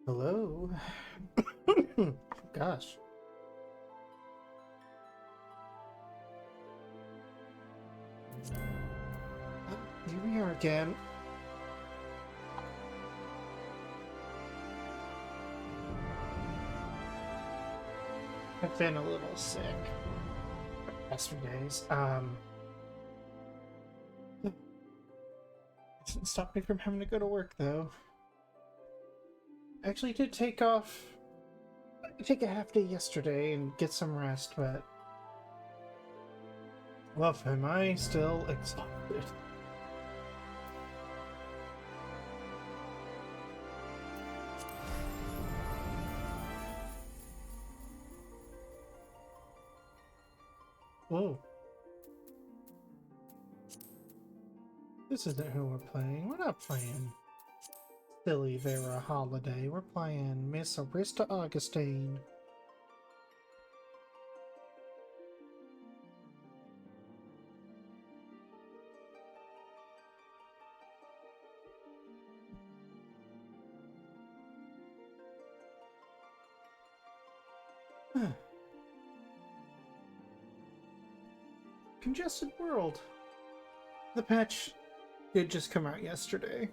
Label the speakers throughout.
Speaker 1: Hello. Gosh. Here we are again. I've been a little sick the past few days. It didn't stop me from having to go to work though. I actually did take a half day yesterday and get some rest, but well, am I still exhausted? Whoa. This isn't who we're playing. We're not playing Silly Vera Holiday. We're playing Miss Arista Augustine. Huh. Congested World. The patch did just come out yesterday.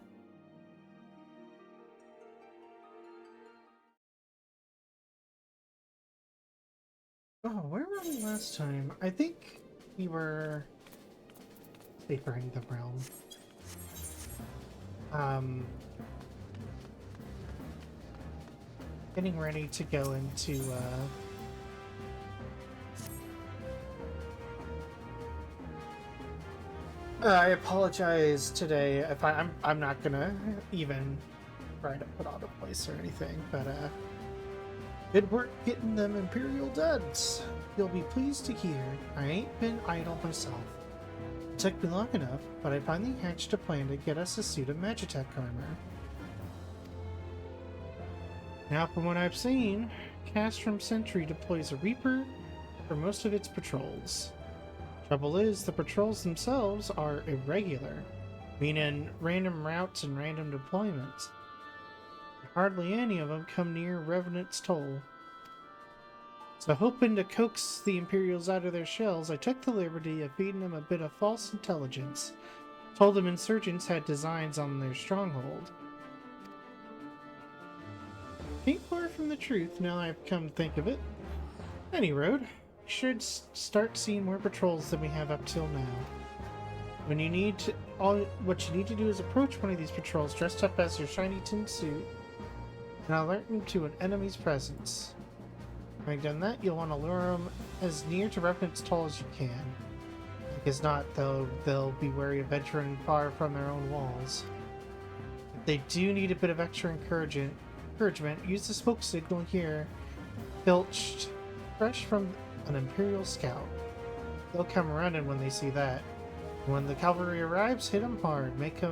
Speaker 1: Oh, where were we last time? I think we were favoring the realm. Getting ready to go into I apologize today if I'm not gonna even try to put on a place or anything, but good work getting them Imperial duds. You'll be pleased to hear I ain't been idle myself. It took me long enough, but I finally hatched a plan to get us a suit of Magitech armor. Now, from what I've seen, Castrum Sentry deploys a Reaper for most of its patrols. Trouble is, the patrols themselves are irregular, meaning random routes and random deployments. Hardly any of them come near Revenant's Toll. So hoping to coax the Imperials out of their shells, I took the liberty of feeding them a bit of false intelligence. Told them insurgents had designs on their stronghold. Ain't far from the truth now I've come to think of it. Any road, we should start seeing more patrols than we have up till now. What you need to do is approach one of these patrols dressed up as your shiny tin suit and alert them to an enemy's presence. Having done that, you'll want to lure them as near to Revenant's Toll as you can. Because not, they'll be wary of venturing far from their own walls. If they do need a bit of extra encouragement, use the smoke signal here, filched fresh from an Imperial scout. They'll come running when they see that. When the cavalry arrives, hit them hard. Make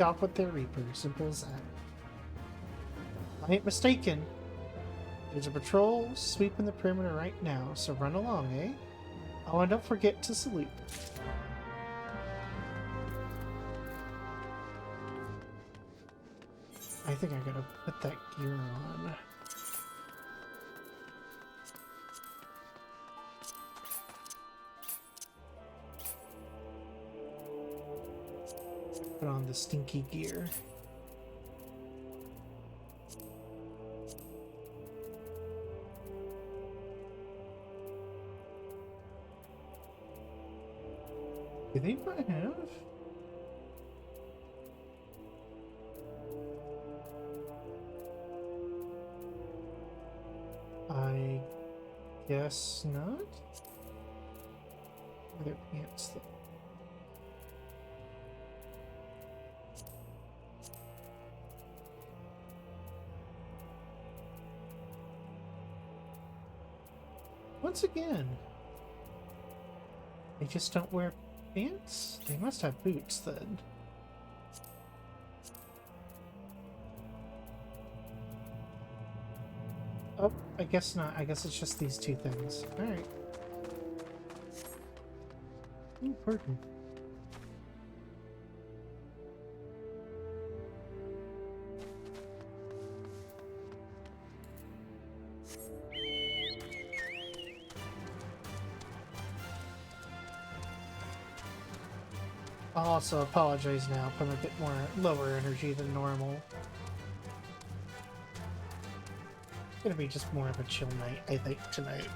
Speaker 1: off with their Reaper. Simple as that. I ain't mistaken. There's a patrol sweeping the perimeter right now, so run along, eh? Oh, and don't forget to salute. I think I gotta put that gear on. Put on the stinky gear. Do they might have? I guess not. Other pants though. Once again, they just don't wear pants? They must have boots then. Oh, I guess not. I guess it's just these two things. Alright. Oh, pardon. I'll also apologize now if I'm a bit more lower energy than normal. It's gonna be just more of a chill night, I think, tonight.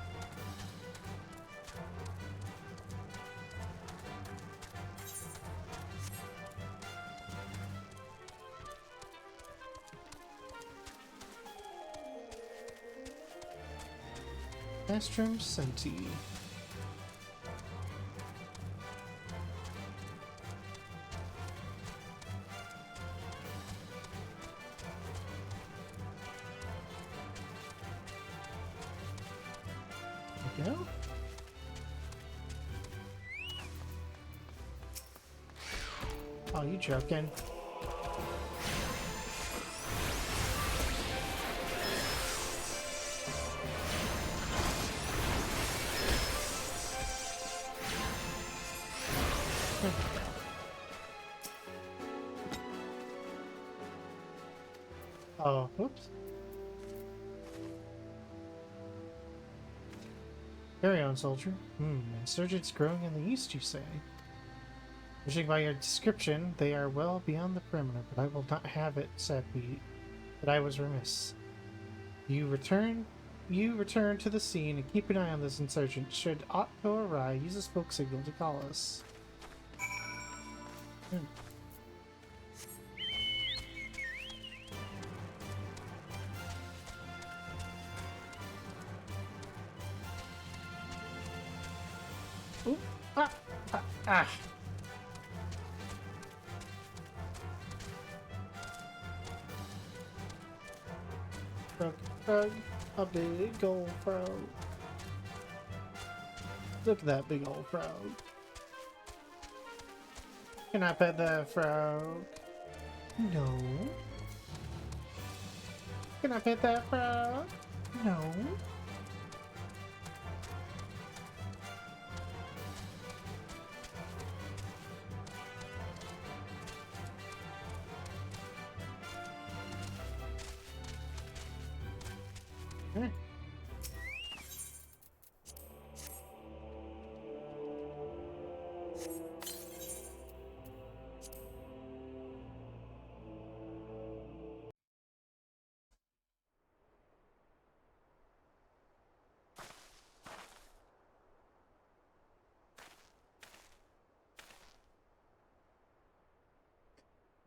Speaker 1: Astrum Senti. There we go. Oh, you joking? Oh, whoops. Carry on, soldier. Insurgents growing in the east, you say? Judging by your description, they are well beyond the perimeter, but I will not have it said that I was remiss. You return to the scene and keep an eye on this insurgent. Should aught go awry, use a smoke signal to call us. Oop. Ah! Frog, a big old frog. Look at that big old frog. Can I pet that frog? No. Can I pet that frog? No. Okay.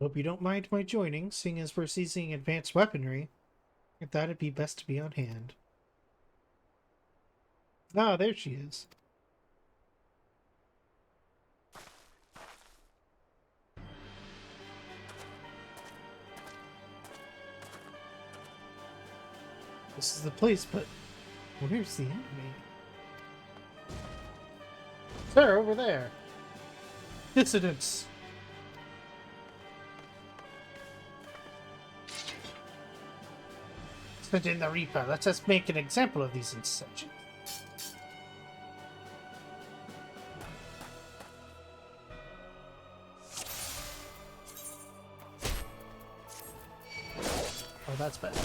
Speaker 1: Hope you don't mind my joining, seeing as we're seizing advanced weaponry. I thought it'd be best to be on hand. Ah, there she is. This is the place, but where's the enemy? Sir, over there. Dissidents. Sent in the Reaper. Let us make an example of these insurgents. Oh, that's bad.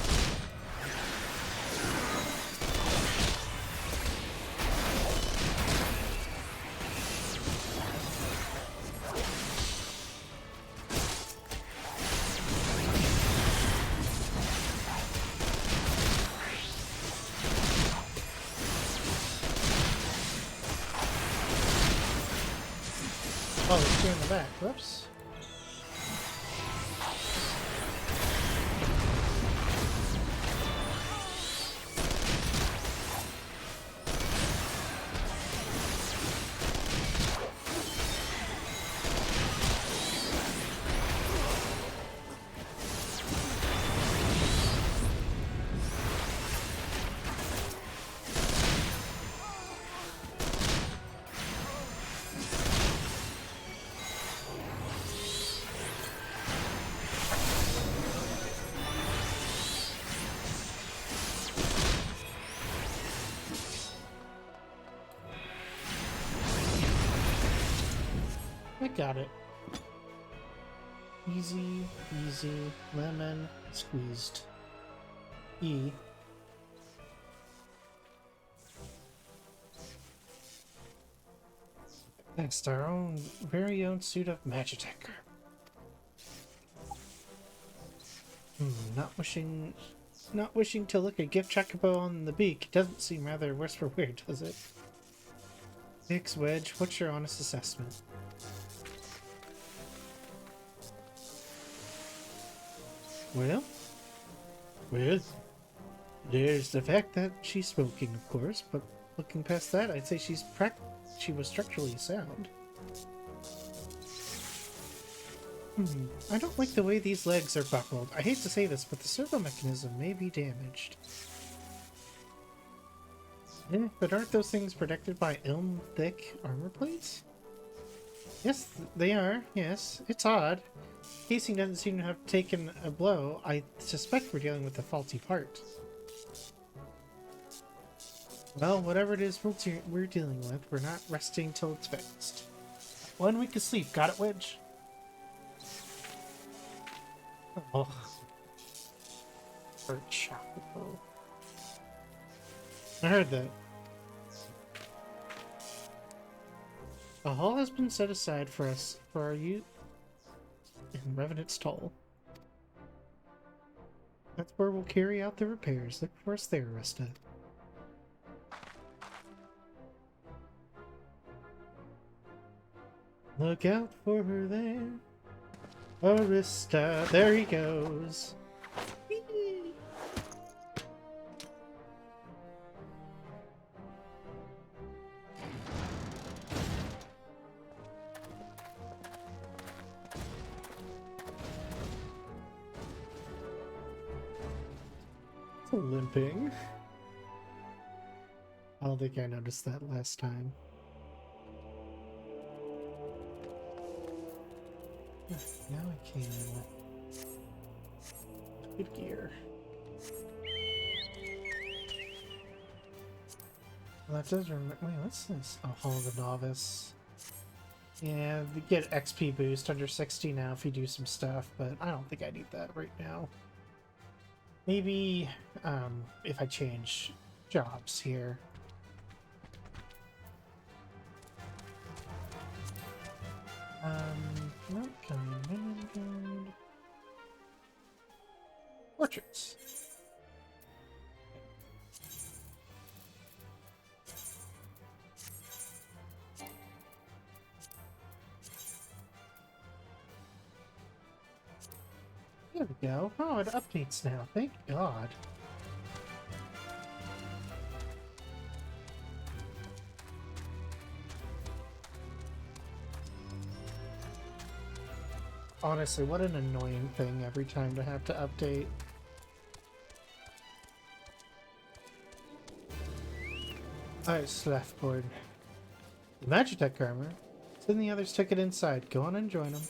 Speaker 1: Oh, it's here in the back. Whoops. I got it. Easy, easy, lemon, squeezed. E. Next, our own very own suit of Magitech. Not wishing to look a gift chocobo on the beak. It doesn't seem rather worse for wear, does it? Hicks Wedge, what's your honest assessment? Well, there's the fact that she's smoking, of course, but looking past that, I'd say she was structurally sound. I don't like the way these legs are buckled. I hate to say this, but the servo mechanism may be damaged. Yeah, but aren't those things protected by elm-thick armor plates? Yes, they are. Yes, it's odd. Casing doesn't seem to have taken a blow. I suspect we're dealing with a faulty part. Well, whatever it is we're dealing with, we're not resting till it's fixed. 1 week of sleep. Got it, Wedge? Oh. I heard that. A hall has been set aside for us for our use in Revenant's Toll. That's where we'll carry out the repairs. Look for us there, Arista. Look out for her there. Arista, there he goes. Whee! It's limping. I don't think I noticed that last time. Now I can. Good gear. Well, that does remember. Wait, what's this? Oh, Hall of the Novice. Yeah, you get XP boost under 60 now if you do some stuff, but I don't think I need that right now. Maybe if I change jobs here. Not kind. Portraits. There we go. Oh, it updates now. Thank God. Honestly, what an annoying thing every time to have to update. Alright, Slaffboard. The Magitech armor. Then the others took it inside. Go on and join them.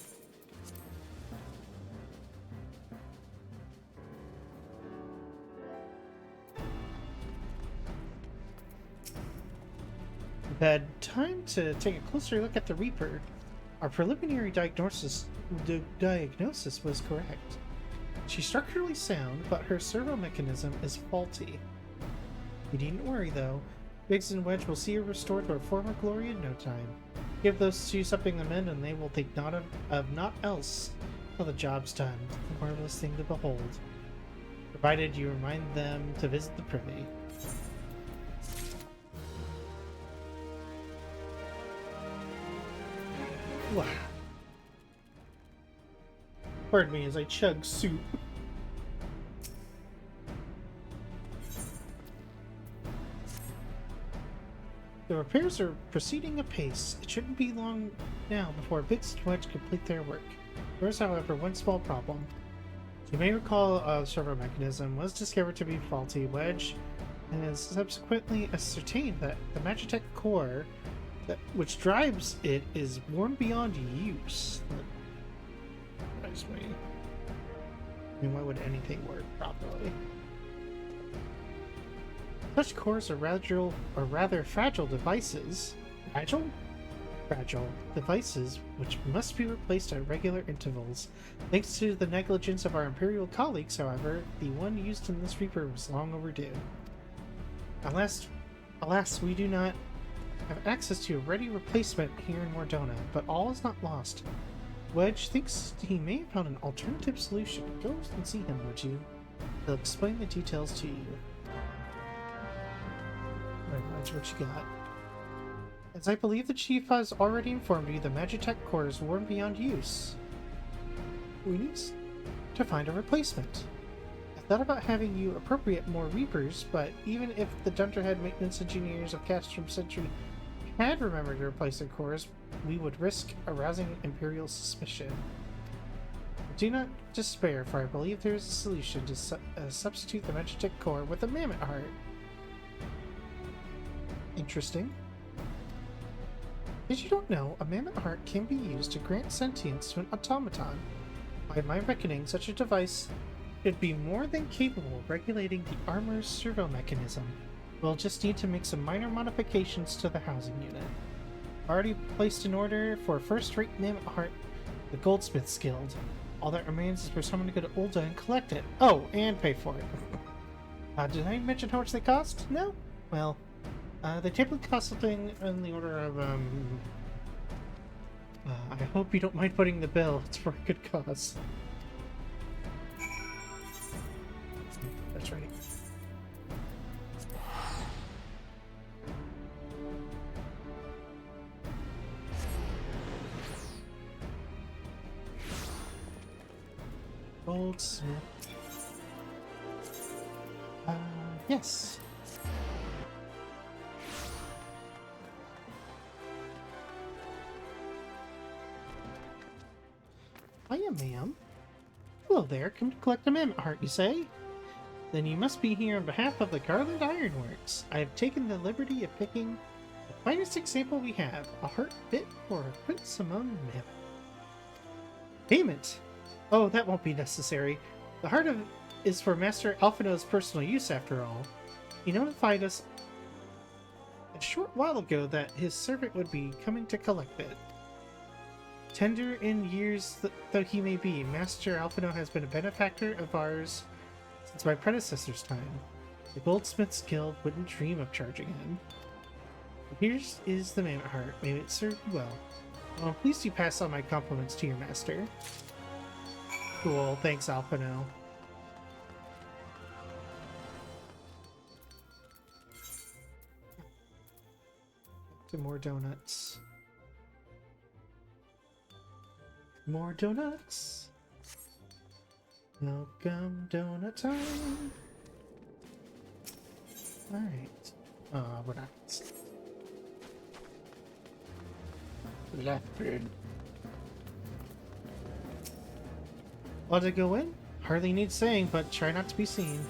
Speaker 1: We've had time to take a closer look at the Reaper. Our preliminary diagnosis was correct. She's structurally sound, but her servo mechanism is faulty. You needn't worry, though. Biggs and Wedge will see her restored to her former glory in no time. Give those two something to mend, and they will think not of naught else till the job's done. A marvelous thing to behold. Provided you remind them to visit the privy. Wow. Pardon me as I chug soup. The repairs are proceeding apace. It shouldn't be long now before Biggs and Wedge complete their work. There is, however, one small problem. You may recall a servo mechanism was discovered to be faulty. Wedge has subsequently ascertained that the Magitech core which drives it is worn beyond use. Nice way. I mean, why would anything work properly? Such cores are rather fragile devices. Fragile? Fragile devices which must be replaced at regular intervals. Thanks to the negligence of our Imperial colleagues, however, the one used in this Reaper was long overdue. Alas, we do not I have access to a ready replacement here in Mordona, but all is not lost. Wedge thinks he may have found an alternative solution. Go and see him, would you? He'll explain the details to you. Alright, Wedge, what you got? As I believe the chief has already informed you, the Magitech core is worn beyond use. We need to find a replacement. I thought about having you appropriate more Reapers, but even if the Dunderhead maintenance engineers of Castrum Century had remembered to replace their cores, we would risk arousing Imperial suspicion. Do not despair, for I believe there is a solution to substitute the Magitech core with a Mammoth Heart. Interesting. As you don't know, a Mammoth Heart can be used to grant sentience to an automaton. By my reckoning, such a device would be more than capable of regulating the armor's servo mechanism. We'll just need to make some minor modifications to the housing unit. Already placed an order for a first-rate Mammoth Heart, the Goldsmith's Guild. All that remains is for someone to go to Ulda and collect it. Oh, and pay for it. Did I mention how much they cost? No? Well, they typically cost something in the order of, I hope you don't mind putting the bill. It's for a good cause. That's right. Goldsmith. Yes. Hiya, ma'am. Hello there. Come to collect a Mammoth Heart, you say? Then you must be here on behalf of the Garland Ironworks. I have taken the liberty of picking the finest example we have, a heart fit for Prince Simone Mammoth. Payment! Oh, that won't be necessary. The heart is for Master Alphino's personal use, after all. He notified us a short while ago that his servant would be coming to collect it. Tender in years though he may be, Master Alphino has been a benefactor of ours since my predecessor's time. The Goldsmith's Guild wouldn't dream of charging him. Here is the Mammoth Heart. May it serve you well. Well, please do pass on my compliments to your master. Cool, thanks, Alphino. To more donuts. More donuts. Welcome, donut time. Alright. We're not. Leopard. Want to go in? Hardly needs saying, but try not to be seen.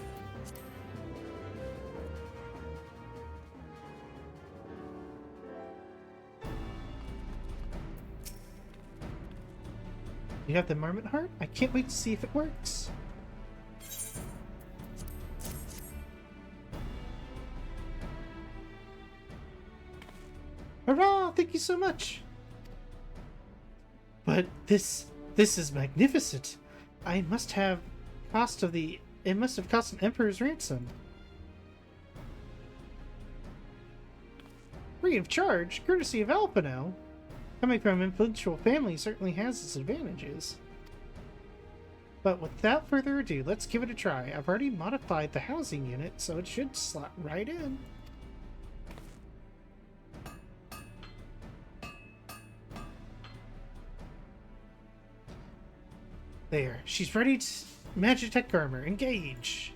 Speaker 1: You have the Marmot Heart? I can't wait to see if it works. Hurrah! Thank you so much! But this is magnificent! It must have cost an emperor's ransom. Free of charge, courtesy of Alphino. Coming from an influential family certainly has its advantages. But without further ado, let's give it a try. I've already modified the housing unit, so it should slot right in. There. She's ready to... Magitech armor. Engage!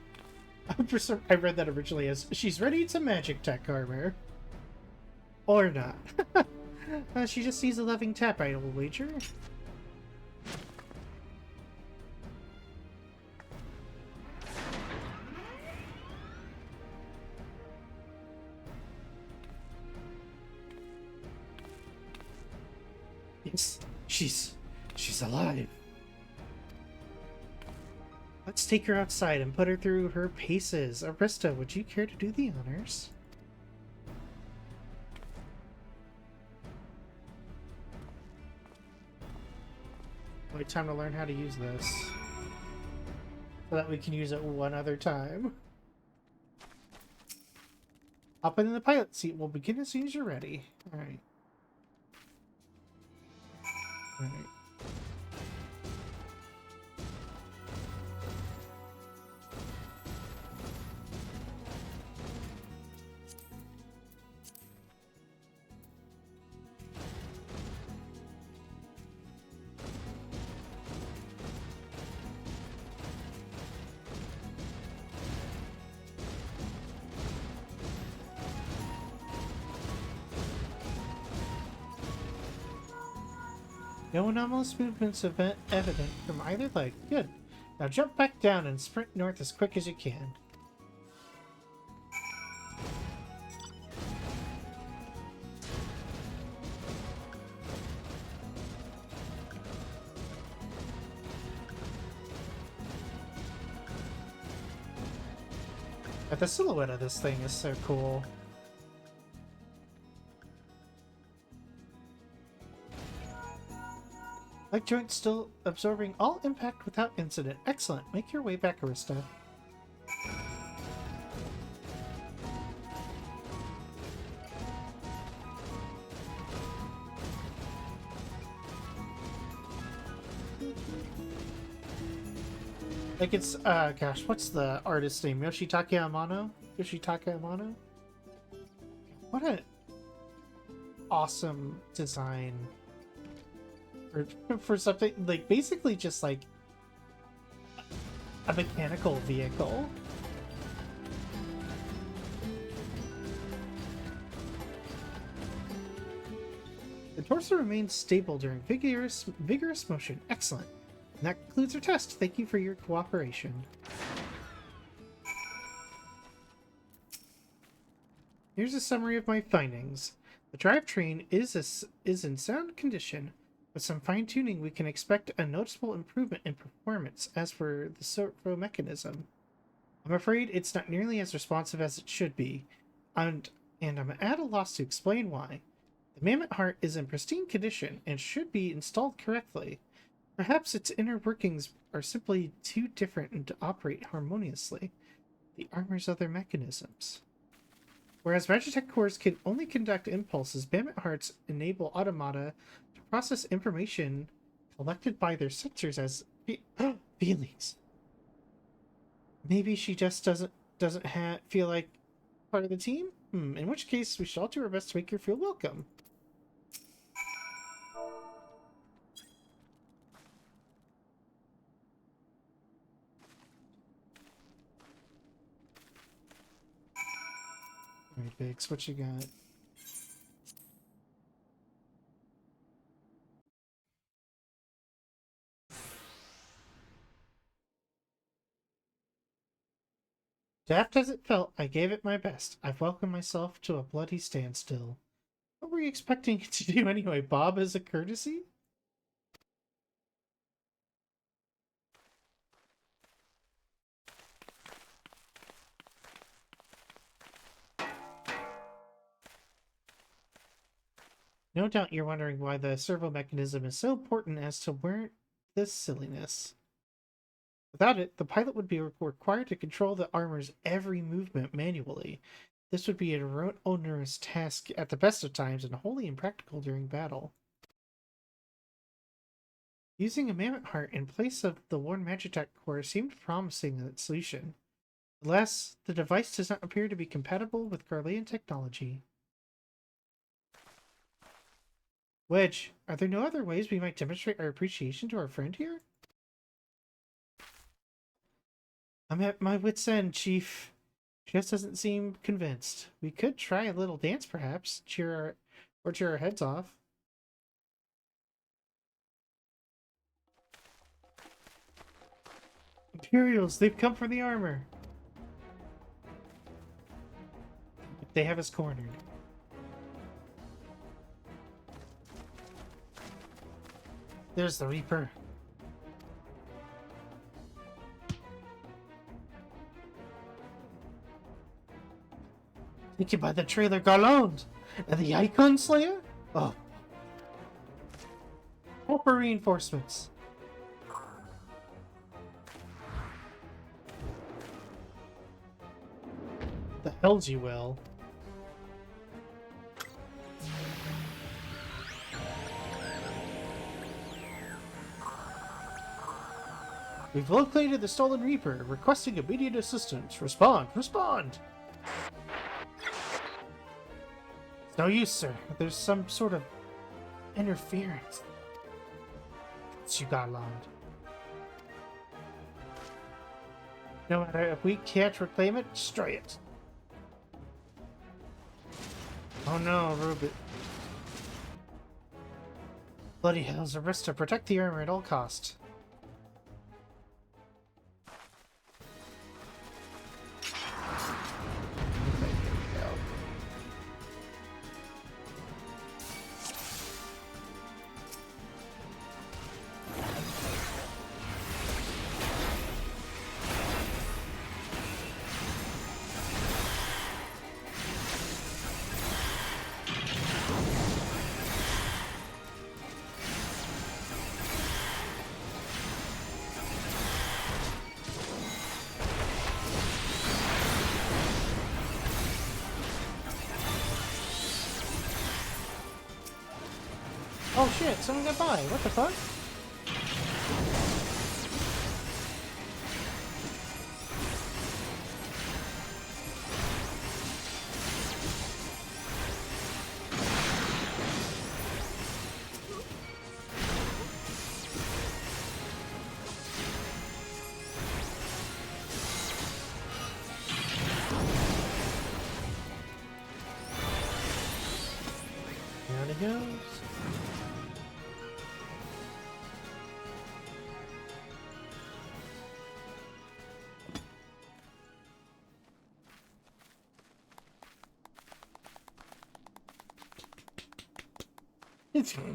Speaker 1: I read that originally as, she's ready to Magitech armor. Or not. She just needs a loving tap, I will wager. Yes, she's alive. Let's take her outside and put her through her paces. Arista, would you care to do the honors? Only time to learn how to use this. So that we can use it one other time. Hop in the pilot seat. We'll begin as soon as you're ready. Alright. Alright. No anomalous movements evident from either leg. Good. Now jump back down and sprint north as quick as you can. But the silhouette of this thing is so cool. Leg joint still absorbing all impact without incident. Excellent. Make your way back, Arista. Like it's, gosh, what's the artist's name? Yoshitaka Amano? Yoshitaka Amano? What an awesome design. For something, like, basically just, like, a mechanical vehicle. The torso remains stable during vigorous motion. Excellent. And that concludes our test. Thank you for your cooperation. Here's a summary of my findings. The drivetrain is in sound condition. With some fine-tuning, we can expect a noticeable improvement in performance as for the servo mechanism. I'm afraid it's not nearly as responsive as it should be, and I'm at a loss to explain why. The mammoth heart is in pristine condition and should be installed correctly. Perhaps its inner workings are simply too different to operate harmoniously. The armor's other mechanisms. Whereas Magitech cores can only conduct impulses, mammoth hearts enable automata to process information collected by their sensors as feelings. Maybe she just doesn't feel like part of the team? In which case, we shall do our best to make her feel welcome. Alright, Biggs, what you got? Daft as it felt, I gave it my best. I've welcomed myself to a bloody standstill. What were you expecting it to do anyway, Bob, as a courtesy? No doubt you're wondering why the servo mechanism is so important as to warrant this silliness. Without it, the pilot would be required to control the armor's every movement manually. This would be an onerous task at the best of times and wholly impractical during battle. Using a mammoth heart in place of the worn Magitech core seemed promising a solution. Alas, the device does not appear to be compatible with Garlean technology. Wedge, are there no other ways we might demonstrate our appreciation to our friend here? I'm at my wit's end, Chief. Just doesn't seem convinced. We could try a little dance, perhaps. Cheer our heads off. Imperials, they've come for the armor. They have us cornered. There's the Reaper. Taken by the trailer Garland and the Icon Slayer? Oh. Proper reinforcements. The hells you will. We've located the stolen Reaper, requesting immediate assistance. Respond! Respond! It's no use, sir. There's some sort of interference. It's you got alarmed. No matter if we can't reclaim it, destroy it. Oh no, Rubit. Bloody hell's Arista, protect the armor at all cost. Oh shit, someone got by. What the fuck? Down it goes.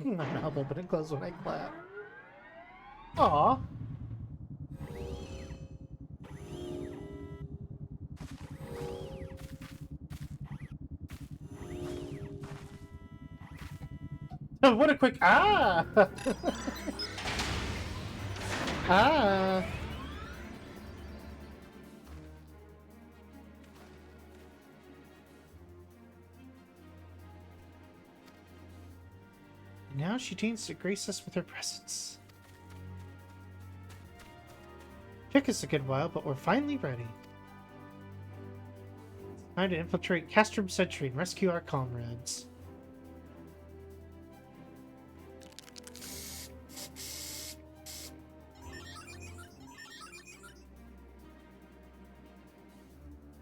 Speaker 1: My mouth open and closed when I clap. Aww. What a quick ah! Ah! Now she deigns to grace us with her presence. Took us a good while, but we're finally ready. Time to infiltrate Castrum Sentry and rescue our comrades.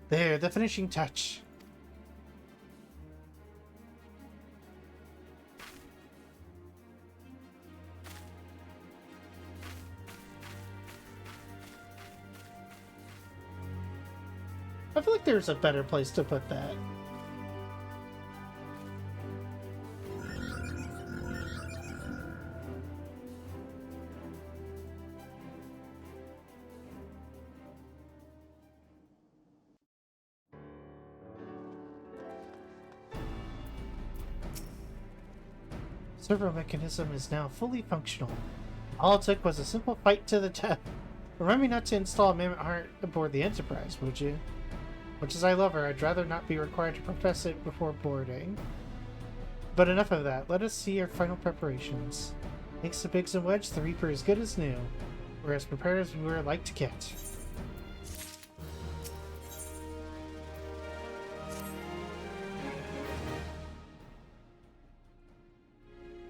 Speaker 1: There, the finishing touch. I feel like there's a better place to put that. Servo mechanism is now fully functional. All it took was a simple fight to the death. Remember not to install a Mammoth Heart aboard the Enterprise, would you? Much as I love her, I'd rather not be required to profess it before boarding. But enough of that. Let us see our final preparations. Thanks to Biggs and Wedge, the Reaper is good as new. We're as prepared as we were like to get.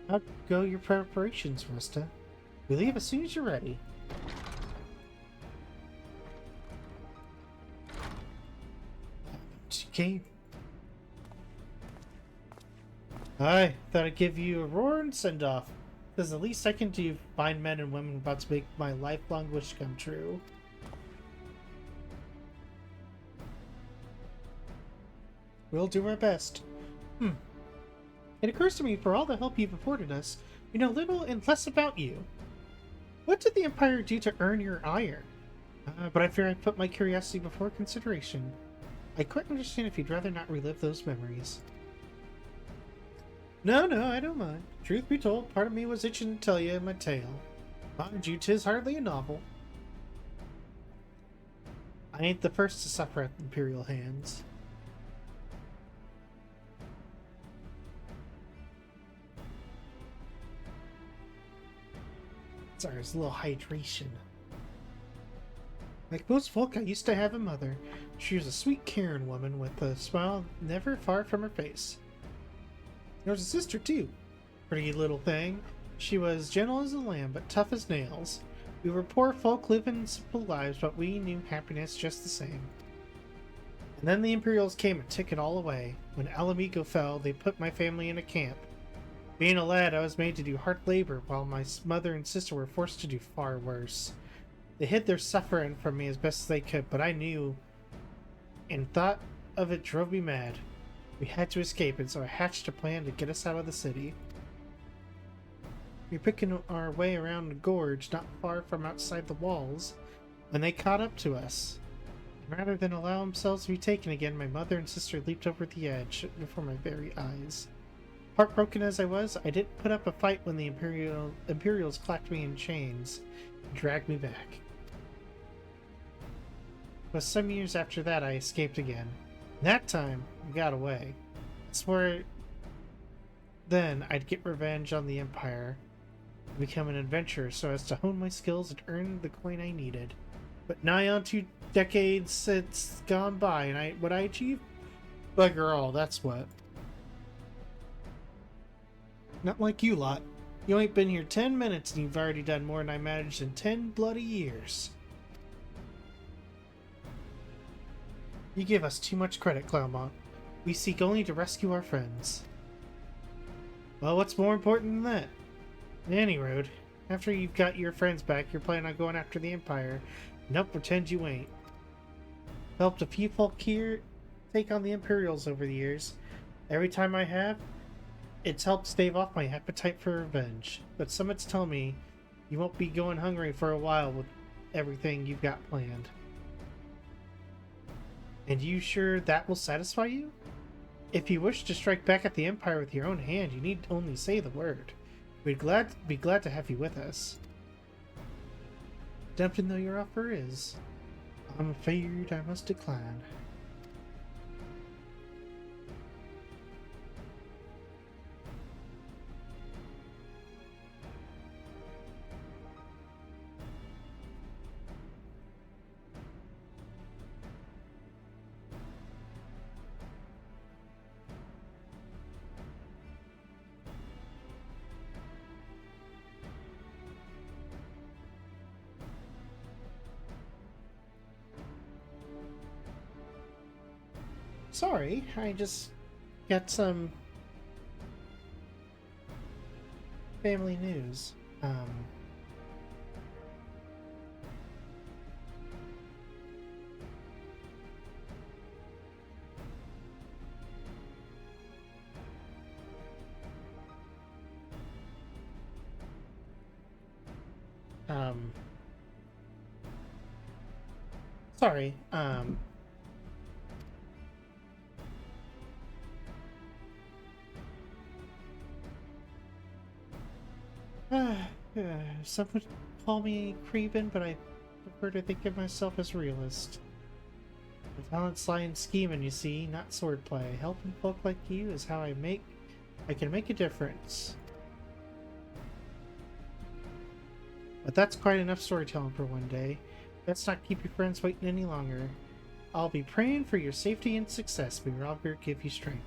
Speaker 1: How go your preparations, Rista? We leave as soon as you're ready. Okay. I thought I'd give you a roaring send-off. Because the least I can do, find men and women about to make my lifelong wish come true. We'll do our best. It occurs to me, for all the help you've afforded us, we know little and less about you. What did the Empire do to earn your ire? But I fear I put my curiosity before consideration. I quite understand if you'd rather not relive those memories. No, I don't mind. Truth be told, part of me was itching to tell you my tale. Mind you, 'tis hardly a novel. I ain't the first to suffer at Imperial hands. Sorry, it's a little hydration. Like most folk, I used to have a mother. She was a sweet Karen woman with a smile never far from her face. There was a sister, too. Pretty little thing. She was gentle as a lamb, but tough as nails. We were poor folk living simple lives, but we knew happiness just the same. And then the Imperials came and took it all away. When Alamigo fell, they put my family in a camp. Being a lad, I was made to do hard labor, while my mother and sister were forced to do far worse. They hid their suffering from me as best as they could, but I knew, and thought of it drove me mad. We had to escape, and so I hatched a plan to get us out of the city. We were picking our way around the gorge not far from outside the walls when they caught up to us. And rather than allow themselves to be taken again, my mother and sister leaped over the edge before my very eyes. Heartbroken as I was, I didn't put up a fight when the Imperials clapped me in chains and dragged me back. But some years after that, I escaped again. That time, I got away. I swore then I'd get revenge on the Empire and become an adventurer so as to hone my skills and earn the coin I needed. But nigh on 2 decades since gone by, and what I achieved? Bugger all, that's what. Not like you lot. You ain't been here 10 minutes and you've already done more than I managed in 10 bloody years. You give us too much credit, Cloudmont. We seek only to rescue our friends. Well, what's more important than that? Any road, after you've got your friends back, you're planning on going after the Empire. Don't pretend you ain't. Helped a few folk here take on the Imperials over the years. Every time I have, it's helped stave off my appetite for revenge. But someone's telling me you won't be going hungry for a while with everything you've got planned. And you sure that will satisfy you? If you wish to strike back at the Empire with your own hand, you need only say the word. We'd be glad to have you with us. Tempting though your offer is, I'm afraid I must decline. Sorry, I just got some family news. Sorry, some would call me Creven, but I prefer to think of myself as realist. The talents lie in scheming, you see, not swordplay. Helping folk like you is how I can make a difference. But that's quite enough storytelling for one day. Let's not keep your friends waiting any longer. I'll be praying for your safety and success. May Robert give you strength.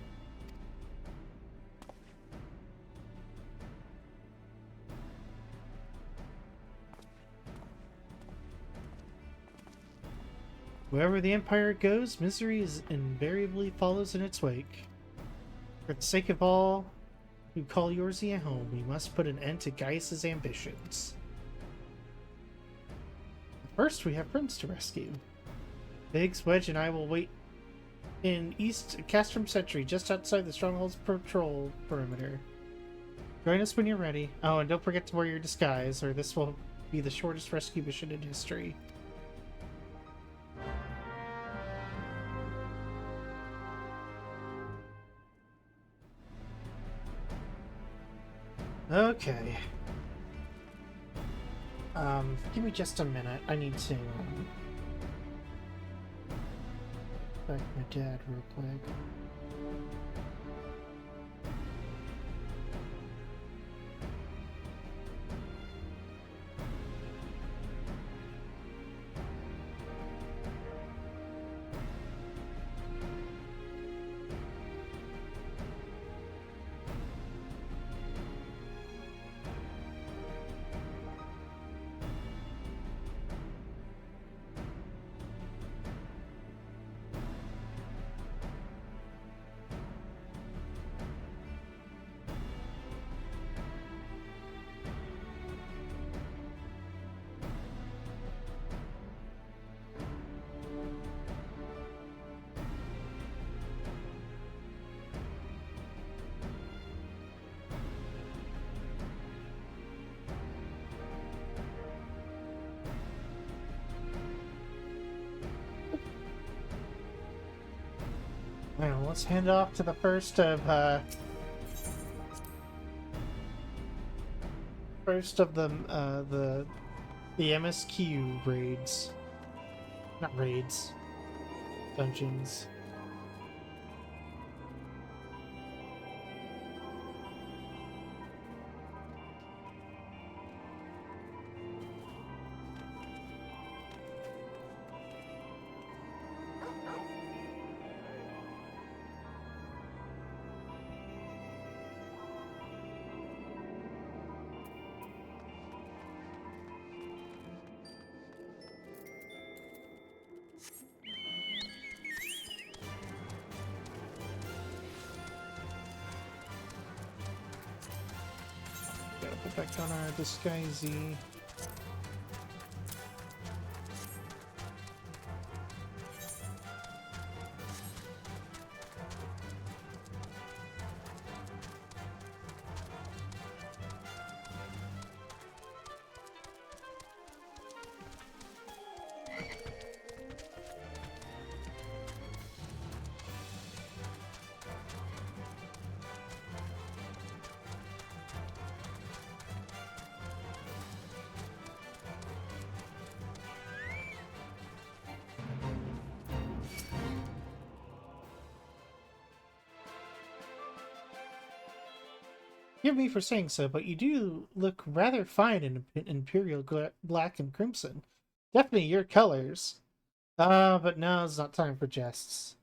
Speaker 1: Wherever the Empire goes, misery invariably follows in its wake. For the sake of all who call Yorzy a home, we must put an end to Gaius's ambitions. First, we have friends to rescue. Biggs, Wedge, and I will wait in East Castrum Sentry, just outside the Stronghold's patrol perimeter. Join us when you're ready. Oh, and don't forget to wear your disguise, or this will be the shortest rescue mission in history. Okay. Give me just a minute. I need to, back my dad real quick. Alright, well, let's hand off to the first of the MSQ raids. Not raids. Dungeons. Gotta put back on our disguisey. Forgive me for saying so, but you do look rather fine in Imperial Black and Crimson. Definitely your colors. But now is not time for jests.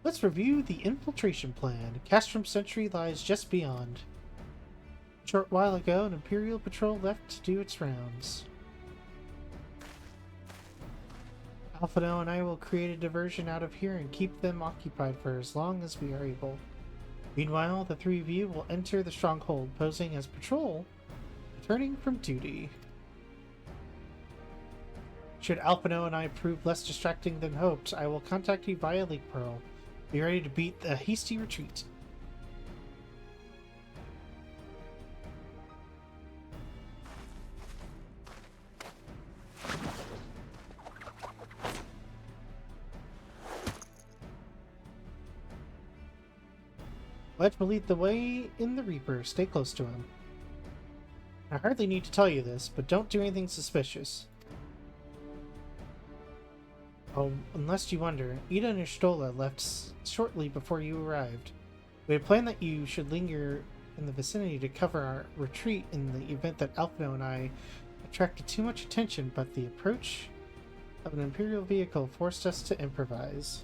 Speaker 1: Let's review the infiltration plan. Castrum Sentry lies just beyond. A short while ago, an Imperial patrol left to do its rounds. Alphino and I will create a diversion out of here and keep them occupied for as long as we are able. Meanwhile, the three of you will enter the stronghold, posing as patrol, returning from duty. Should Alphino and I prove less distracting than hoped, I will contact you via Leak Pearl. Be ready to beat a hasty retreat. Wedge will lead the way in the Reaper. Stay close to him. I hardly need to tell you this, but don't do anything suspicious. Oh, unless you wonder, Ida and Erstola left shortly before you arrived. We had planned that you should linger in the vicinity to cover our retreat in the event that Alphino and I attracted too much attention, but the approach of an Imperial vehicle forced us to improvise.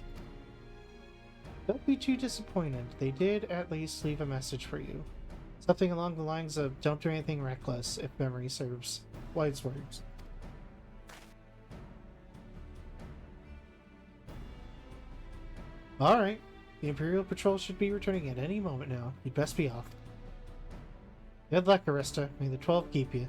Speaker 1: Don't be too disappointed. They did at least leave a message for you. Something along the lines of, don't do anything reckless, if memory serves. Wise words. Alright. The Imperial Patrol should be returning at any moment now. You'd best be off. Good luck, Arista. May the 12 keep you.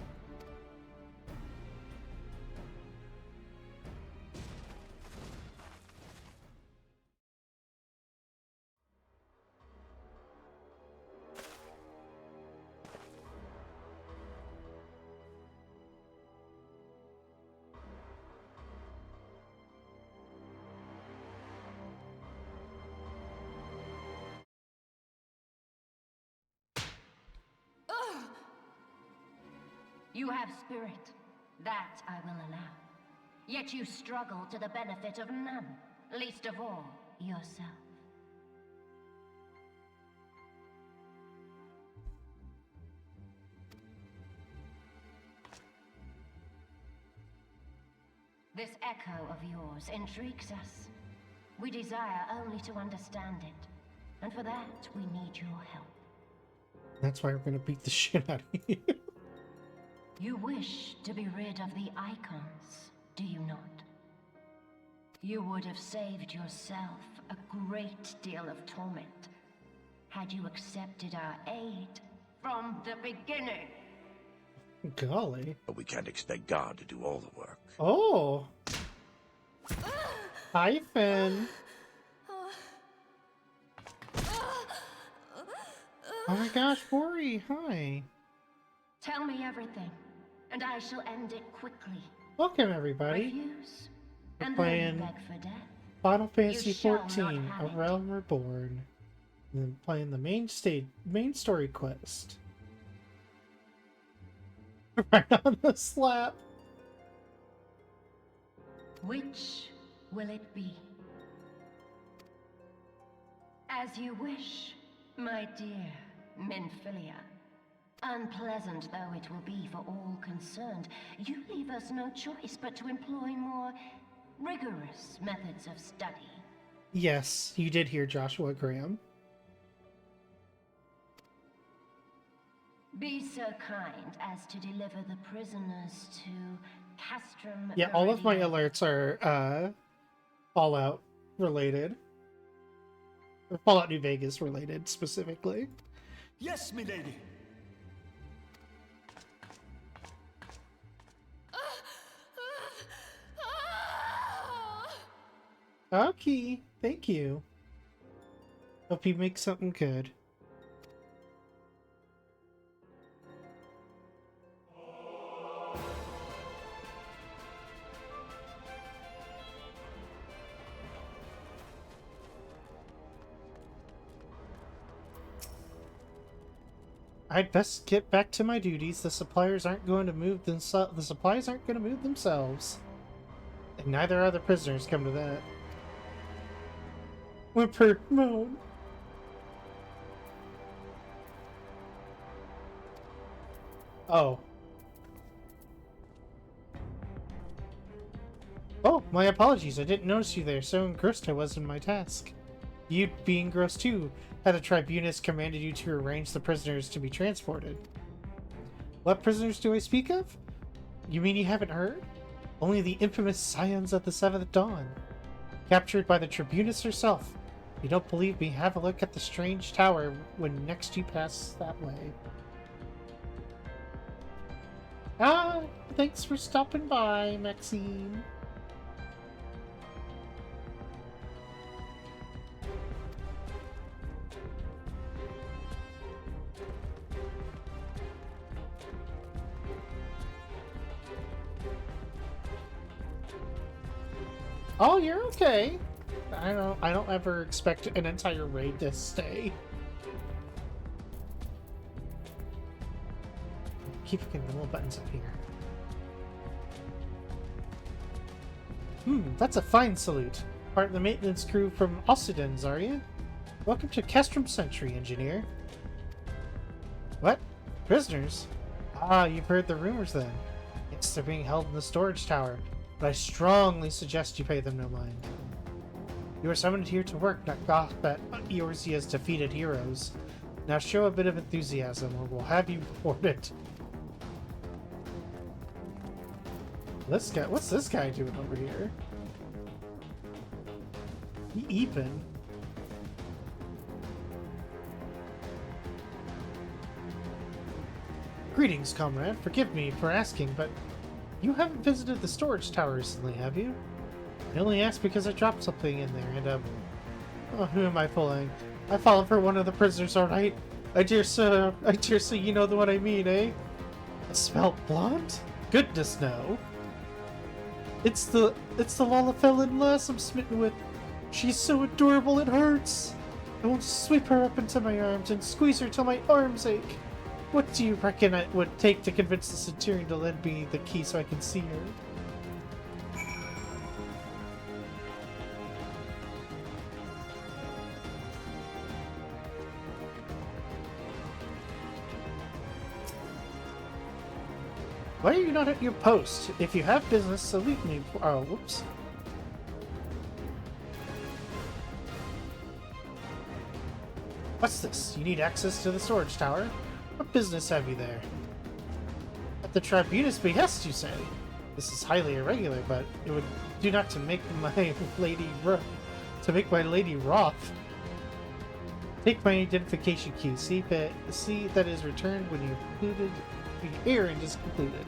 Speaker 2: You have spirit. That I will allow. Yet you struggle to the benefit of none, least of all, yourself. This echo of yours intrigues us. We desire only to understand it, and for that we need your help.
Speaker 1: That's why we're gonna beat the shit out of you.
Speaker 2: You wish to be rid of the icons, do you not? You would have saved yourself a great deal of torment had you accepted our aid from the beginning.
Speaker 1: Golly.
Speaker 3: But we can't expect God to do all the work.
Speaker 1: Oh. Hi, Finn. Oh my gosh, Bori, hi.
Speaker 2: Tell me everything, and I shall end it quickly.
Speaker 1: Welcome, everybody.
Speaker 2: Refuse,
Speaker 1: We're
Speaker 2: and
Speaker 1: playing
Speaker 2: then beg for death.
Speaker 1: Final Fantasy
Speaker 2: You shall
Speaker 1: XIV,
Speaker 2: not
Speaker 1: A
Speaker 2: have it.
Speaker 1: Realm Reborn. And then playing the main story quest. Right on the slap.
Speaker 2: Which will it be? As you wish, my dear Minfilia. Unpleasant though it will be for all concerned, you leave us no choice but to employ more rigorous methods of study.
Speaker 1: Yes, you did hear Joshua Graham.
Speaker 2: Be so kind as to deliver the prisoners to Castrum.
Speaker 1: Yeah, all of my
Speaker 2: Viridian.
Speaker 1: alerts are Fallout related. Or Fallout New Vegas related specifically.
Speaker 4: Yes, milady.
Speaker 1: Okay, thank you. Hope you make something good. I'd best get back to my duties. The suppliers aren't going to move themselves. The supplies aren't going to move themselves, and neither are the prisoners. Come to that. Whimper, moan. Oh. Oh, my apologies. I didn't notice you there. So engrossed I was in my task. You, being engrossed too, had the tribunus commanded you to arrange the prisoners to be transported. What prisoners do I speak of? You mean you haven't heard? Only the infamous Scions of the Seventh Dawn. Captured by the tribunus herself. If you don't believe me, have a look at the strange tower when next you pass that way. Ah, thanks for stopping by, Maxine. Oh, you're okay. I don't ever expect an entire raid to stay. Keep clicking the little buttons up here. That's a fine salute. Part of the maintenance crew from Ossiden's, are you? Welcome to Castrum Century, engineer. What? Prisoners? Ah, you've heard the rumors then. Yes, they're being held in the storage tower, but I strongly suggest you pay them no mind. You are summoned here to work, not gossip at Eorzea's defeated heroes. Now show a bit of enthusiasm, or we'll have you reported. This guy, what's this guy doing over here? Even. Greetings, comrade. Forgive me for asking, but you haven't visited the storage tower recently, have you? I only asked because I dropped something in there, and oh, who am I fooling? I fallen for one of the prisoners, alright? I dare say you know the one I mean, eh? A smelt blonde? Goodness, no. It's the Lalafellin lass I'm smitten with. She's so adorable it hurts. I want to sweep her up into my arms and squeeze her till my arms ache. What do you reckon it would take to convince the Centurion to lend me the key so I can see her? Why are you not at your post? If you have business, salute me. Oh, whoops. What's this? You need access to the storage tower? What business have you there? At the tribunus' behest, you say? This is highly irregular, but it would do not to make my lady wroth. Take my identification key. See that is returned when you concluded. The errand is completed.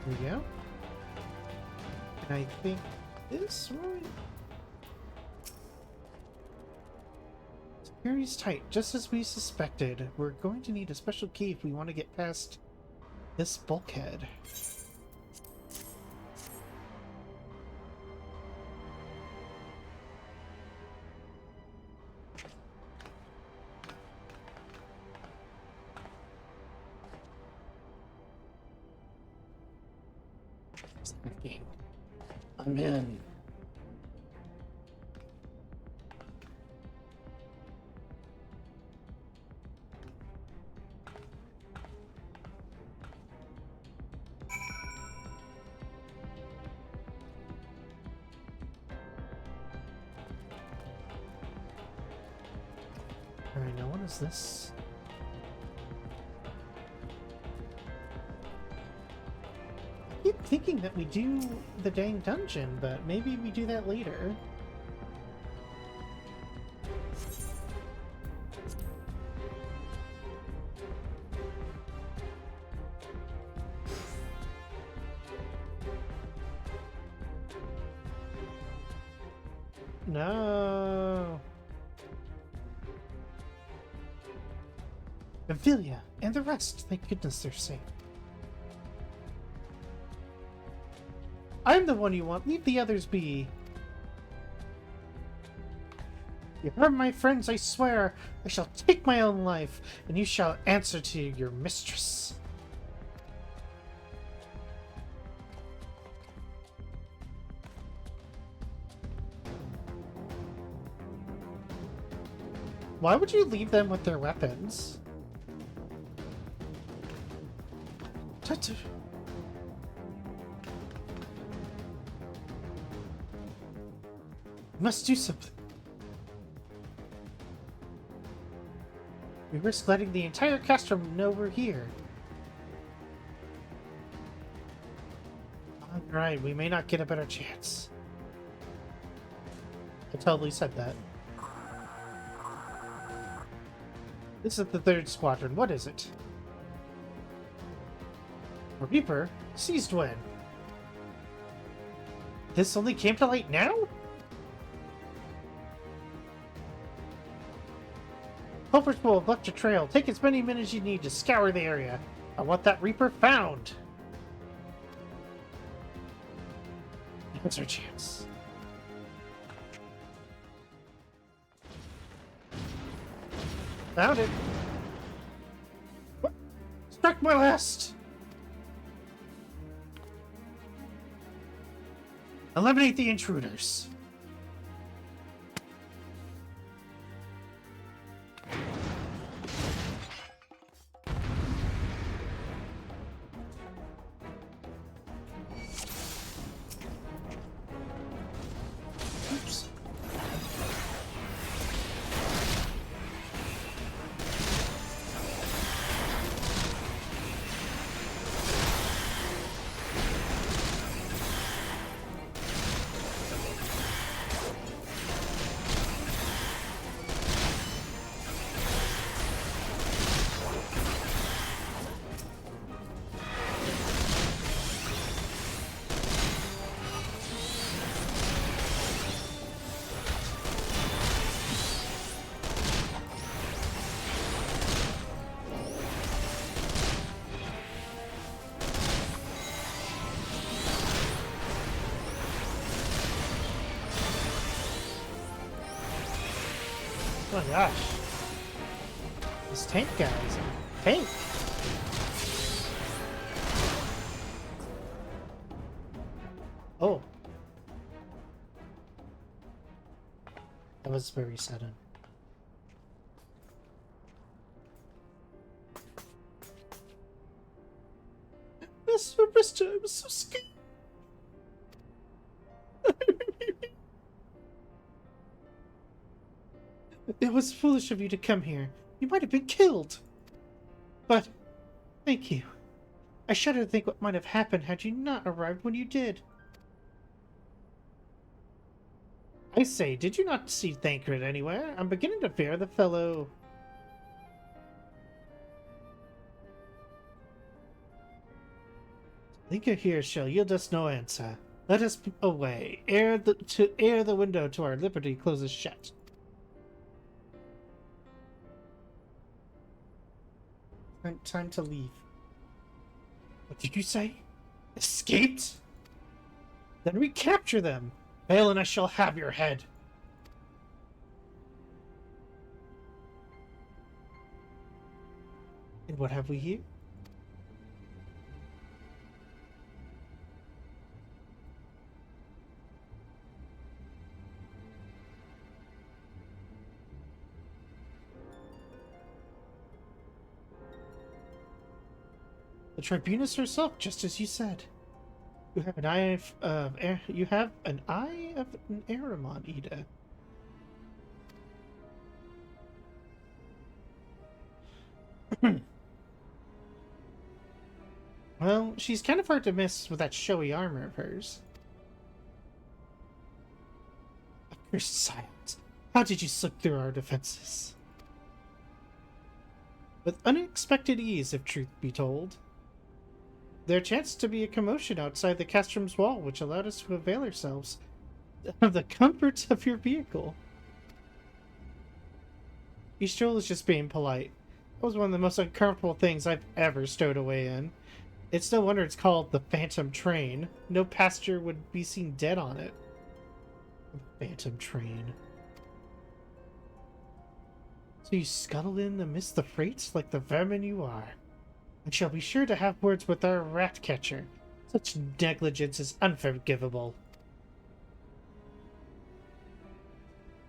Speaker 1: There we go. And I think this right. Security's tight, just as we suspected. We're going to need a special key if we want to get past this bulkhead. I'm in. Alright, now what is this? I keep thinking that we do the dang dungeon, but maybe we do that later. No. Avilia and the rest, thank goodness they're safe. I'm the one you want. Leave the others be. You harm my friends, I swear. I shall take my own life, and you shall answer to your mistress. Why would you leave them with their weapons? We must do something. We risk letting the entire castrum know we're here. Alright, we may not get a better chance. I totally said that. This is the 3rd squadron. What is it? A Reaper? Seized when? This only came to light now? Helpers will have left a trail. Take as many minutes as you need to scour the area. I want that Reaper found. Now's our chance. Found it. What? Struck my last. Eliminate the intruders. Oops. Oh my gosh. This tank guy is a tank. Oh. That was very sudden. Mr. Brister, I was so scared. It was foolish of you to come here. You might have been killed. But, thank you. I shudder to think what might have happened had you not arrived when you did. I say, did you not see Thancred anywhere? I'm beginning to fear the fellow... Linger here shall yield us no answer. Let us away. Ere the window to our liberty closes shut. Time to leave. What did you say? Escaped? Then recapture them! Fail and I shall have your head. And what have we here? The Tribunus herself, just as you said. You have an eye of you have an eye of an Aramon, Ida. Well, she's kind of hard to miss with that showy armor of hers. Accursed silence. How did you slip through our defenses? With unexpected ease, if truth be told. There chanced to be a commotion outside the castrum's wall, which allowed us to avail ourselves of the comforts of your vehicle. Estrel is just being polite. That was one of the most uncomfortable things I've ever stowed away in. It's no wonder it's called the Phantom Train. No passenger would be seen dead on it. The Phantom Train. So you scuttled in amidst the freights like the vermin you are. I shall be sure to have words with our rat catcher. Such negligence is unforgivable.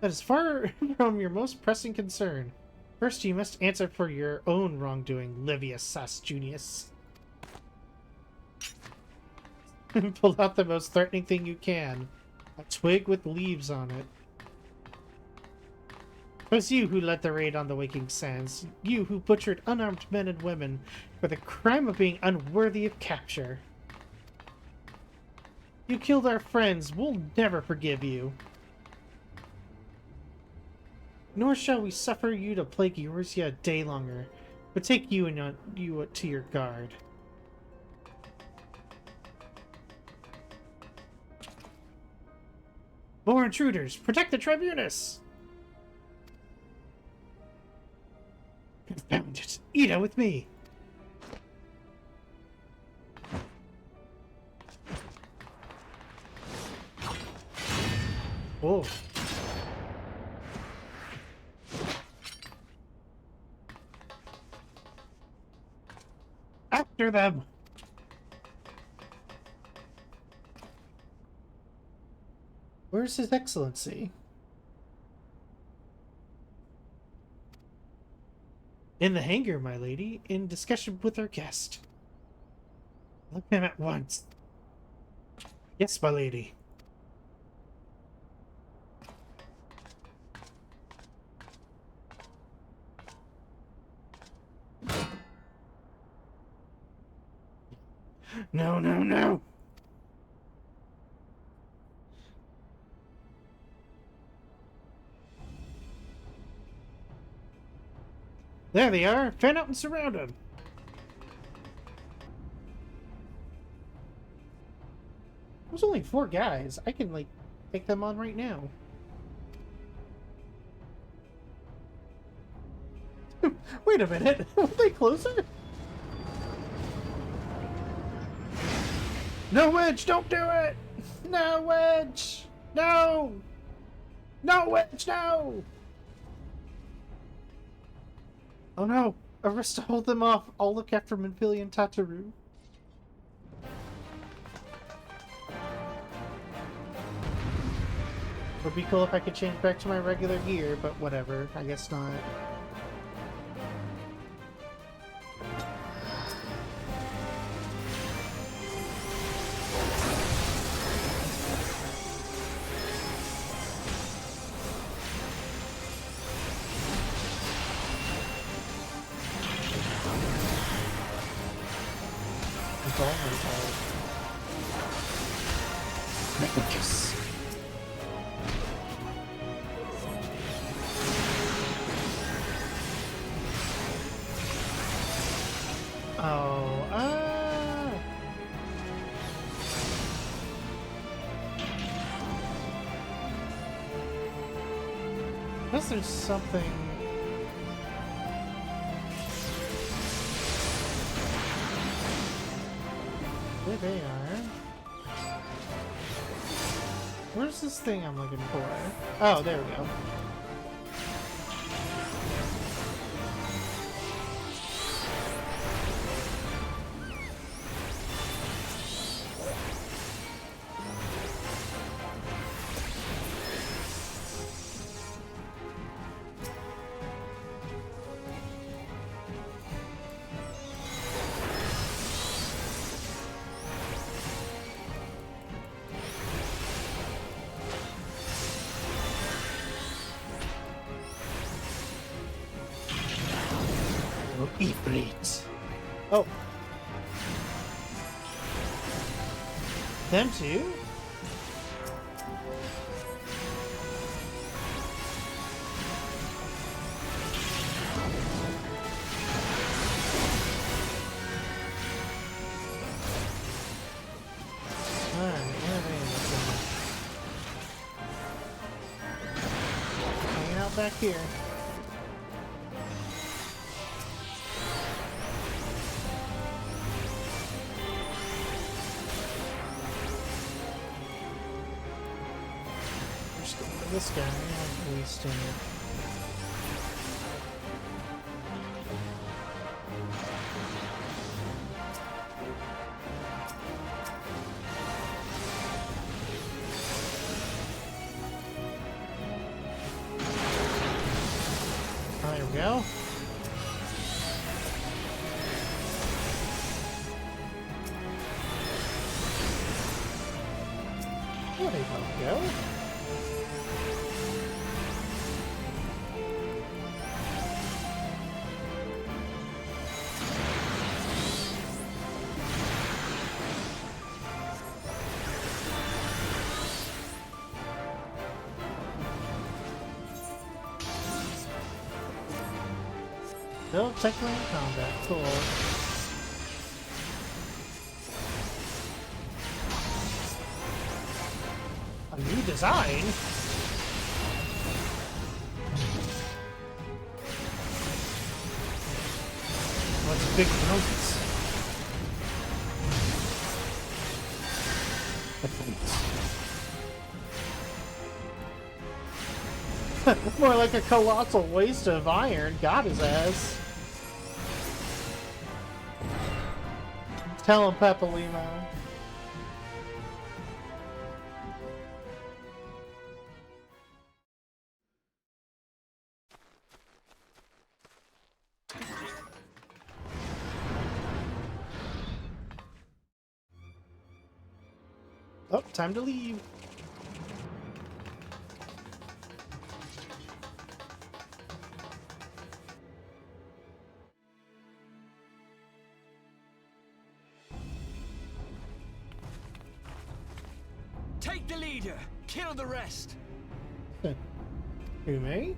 Speaker 1: That is far from your most pressing concern. First, you must answer for your own wrongdoing, Livius Sas Junius. Pull out the most threatening thing you can. A twig with leaves on it. It was you who led the raid on the Waking Sands. You who butchered unarmed men and women for the crime of being unworthy of capture. You killed our friends. We'll never forgive you. Nor shall we suffer you to plague Eorzea a day longer, but take you and you to your guard. More intruders! Protect the Tribunus! Confound it! Ida with me! Oh. After them! Where's His Excellency? In the hangar, my lady, in discussion with our guest. Look him at once. Yes, my lady. No, no, no! There they are! Fan out and surround them! There's only 4 guys. I can, like, take them on right now. Wait a minute! Were they closer? No, Wedge! Don't do it! No, Wedge! No! No, Wedge! No! Oh no! Arista, hold them off! I'll look after Minfili and Tataru. Would be cool if I could change back to my regular gear, but whatever. I guess not. Kiss. Unless there's something... There they are. Where's this thing I'm looking for? Oh, there we go. Ifrit. Oh. Them too? Alright, where are they hanging out back here. This guy, I'm wasting it. Oh, there we go. There they both go. Still technically in combat. Cool. A new design? What's big notes? More like a colossal waste of iron. Got his ass. Tell him, Pepalimo. Oh, time to leave.
Speaker 4: Take the leader, kill the rest.
Speaker 1: Who, me?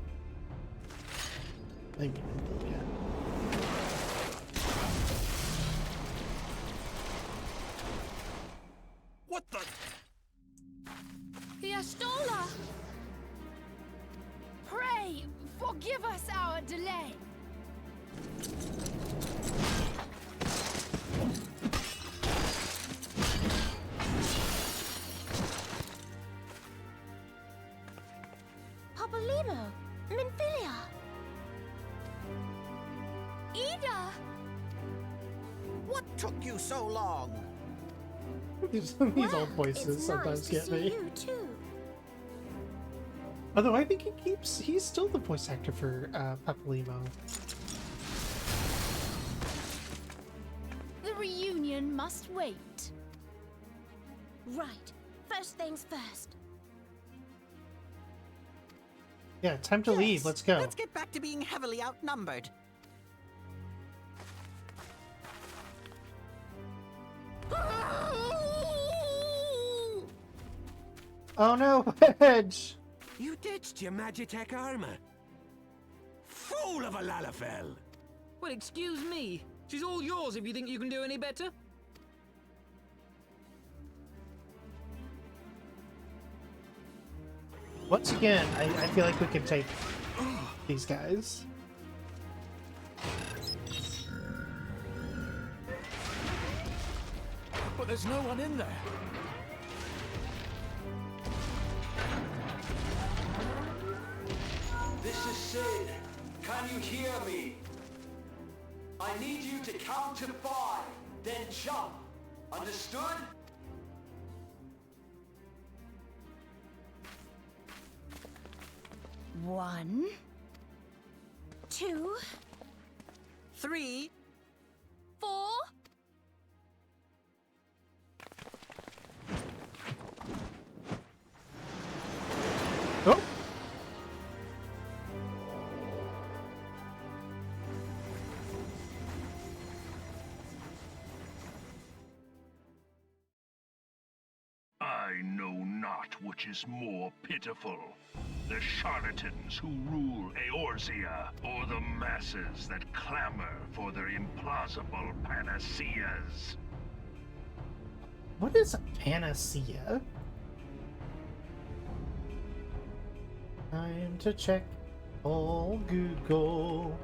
Speaker 1: Thank you. Yeah.
Speaker 4: What the?
Speaker 5: The Astola! Pray, forgive us our delay.
Speaker 2: Papalymo, Minfilia.
Speaker 5: Ida!
Speaker 6: What took you so long?
Speaker 1: These old voices
Speaker 2: It's
Speaker 1: sometimes
Speaker 2: nice
Speaker 1: get
Speaker 2: to
Speaker 1: me.
Speaker 2: see you too.
Speaker 1: Although I think he's still the voice actor for Pepalimo.
Speaker 5: The reunion must wait.
Speaker 2: Right. First things first.
Speaker 1: Yeah, time to leave.
Speaker 6: Yes,
Speaker 1: Let's go.
Speaker 6: Let's get back to being heavily outnumbered.
Speaker 1: Oh no, Wedge!
Speaker 3: You ditched your Magitech armor. Fool of a Lalafell!
Speaker 7: Well, excuse me. She's all yours if you think you can do any better.
Speaker 1: Once again, I feel like we can take these guys.
Speaker 4: But there's no one in there.
Speaker 8: This is Sid. Can you hear me? I need you to count to 5, then jump. Understood?
Speaker 5: One, 2,
Speaker 7: 3.
Speaker 5: 4.
Speaker 1: Oh!
Speaker 9: I know not which is more pitiful, the charlatans who rule Eorzea, or the masses that clamor for their implausible panaceas.
Speaker 1: What is a panacea? Time to check all Google.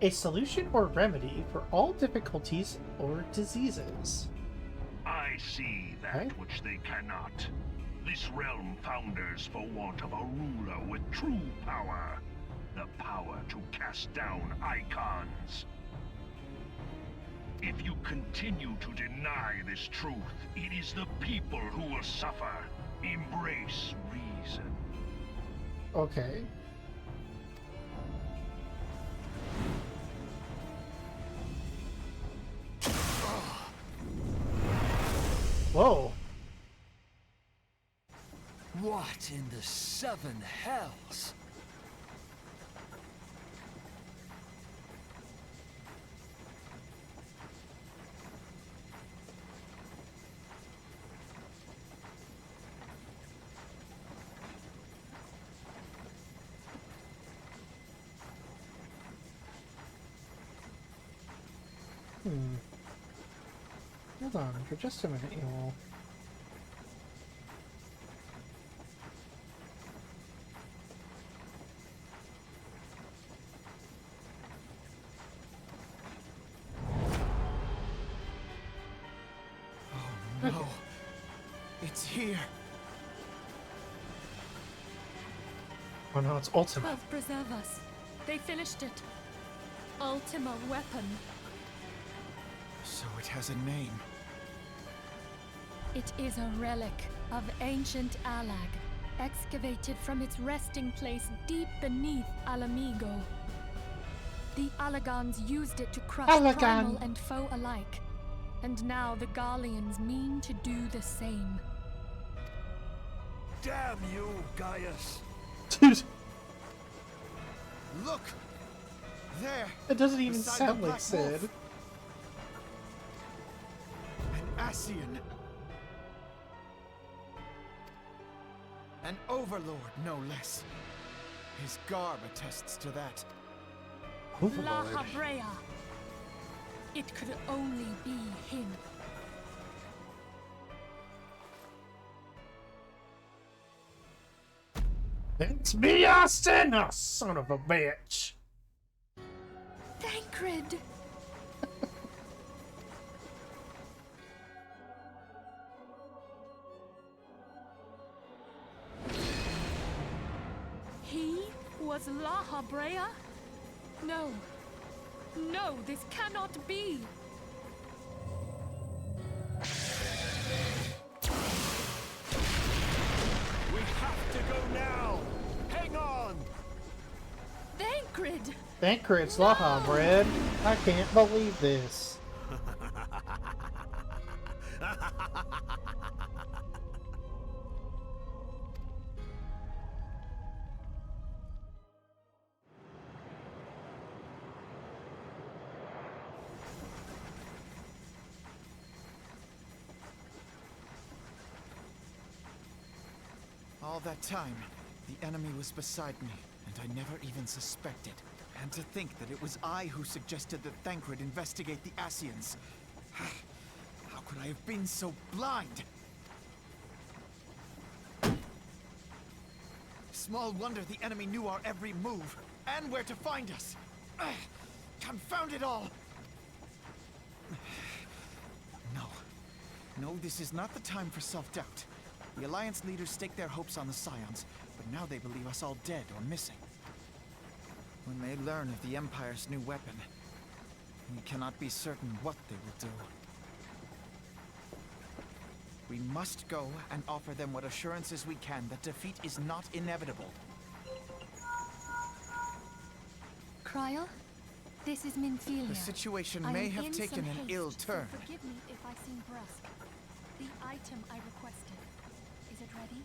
Speaker 1: A solution or remedy for all difficulties or diseases.
Speaker 9: I see that
Speaker 1: Okay.
Speaker 9: which they cannot. This realm founders for want of a ruler with true power. The power to cast down icons. If you continue to deny this truth, it is the people who will suffer. Embrace reason.
Speaker 1: Okay. Whoa.
Speaker 4: What in the 7 hells?
Speaker 1: Hold on for just a minute, you all.
Speaker 4: Oh no. It's here.
Speaker 1: Oh no, it's Ultima.
Speaker 5: 12 preserve us. They finished it. Ultima weapon.
Speaker 4: So it has a name.
Speaker 5: It is a relic of ancient Alag, excavated from its resting place deep beneath Alamigo. The Alagans used it to crush
Speaker 1: Alagan.
Speaker 5: primal and foe alike, and now the Garleans mean to do the same.
Speaker 4: Damn you, Gaius!
Speaker 1: Dude,
Speaker 4: Look! There!
Speaker 1: it doesn't even
Speaker 4: beside
Speaker 1: sound
Speaker 4: the
Speaker 1: like
Speaker 4: Black Wolf.
Speaker 1: Sid.
Speaker 4: An Ascian. An overlord, no less. His garb attests to that.
Speaker 5: La
Speaker 1: Overlord.
Speaker 5: Habrea. It could only be him.
Speaker 1: It's me, Austin! Oh, son of a bitch!
Speaker 5: Thancred! He was La Habrea? No. No, this cannot be!
Speaker 4: We have to go now! Hang on!
Speaker 5: Thancred!
Speaker 1: Thancred's Laha bread. I can't believe this.
Speaker 4: All that time, the enemy was beside me, and I never even suspected. And to think that it was I who suggested that Thancred investigate the Ascians. How could I have been so blind? Small wonder the enemy knew our every move, and where to find us. Confound it all! No. No, this is not the time for self-doubt. The Alliance leaders stake their hopes on the Scions, but now they believe us all dead or missing. When they learn of the Empire's new weapon, we cannot be certain what they will do. We must go and offer them what assurances we can that defeat is not inevitable.
Speaker 5: Cryle, this is Minfilia.
Speaker 4: The situation
Speaker 5: I
Speaker 4: may
Speaker 5: am
Speaker 4: have
Speaker 5: in
Speaker 4: taken
Speaker 5: some
Speaker 4: an
Speaker 5: haste,
Speaker 4: ill
Speaker 5: so
Speaker 4: turn.
Speaker 5: forgive me if I seem brusque. The item I requested, is it ready?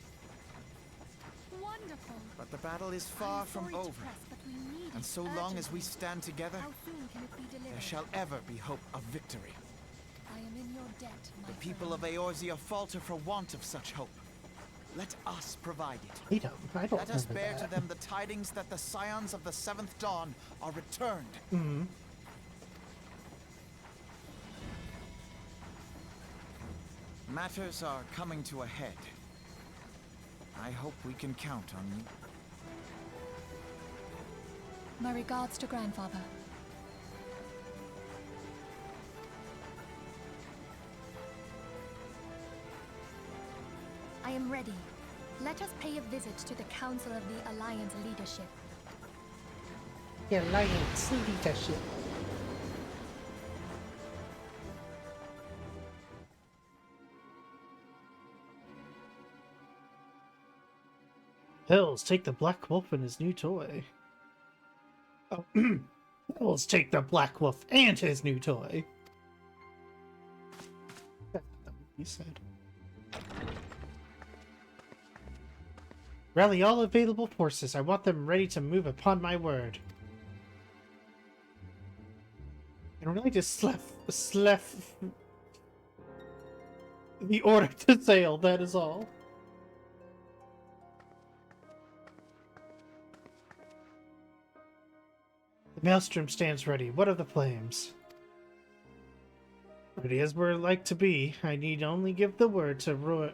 Speaker 5: Wonderful!
Speaker 4: But the battle is
Speaker 5: I
Speaker 4: far
Speaker 5: am
Speaker 4: from
Speaker 5: sorry to
Speaker 4: over.
Speaker 5: press, but we need
Speaker 4: And
Speaker 5: it
Speaker 4: so long as we
Speaker 5: urgently.
Speaker 4: stand together,
Speaker 5: How soon can it be delivered?
Speaker 4: there shall ever be hope of victory.
Speaker 5: I am in your debt, my
Speaker 4: The people of
Speaker 5: friend.
Speaker 4: Eorzea falter for want of such hope. Let us provide it.
Speaker 1: I don't
Speaker 4: Let us
Speaker 1: remember
Speaker 4: bear
Speaker 1: that.
Speaker 4: to them the tidings that the Scions of the Seventh Dawn are returned.
Speaker 1: Mm-hmm.
Speaker 4: Matters are coming to a head. I hope we can count on you.
Speaker 5: My regards to grandfather. I am ready. Let us pay a visit to the Council of the Alliance leadership.
Speaker 1: The Alliance leadership. Hills, take the Black Wolf and his new toy. Oh, Hills, take the Black Wolf and his new toy. That's not what he said. Rally all available forces. I want them ready to move upon my word. And really just left the order to sail, that is all. The maelstrom stands ready. What of the flames? Ready as we're like to be. I need only give the word to ruin.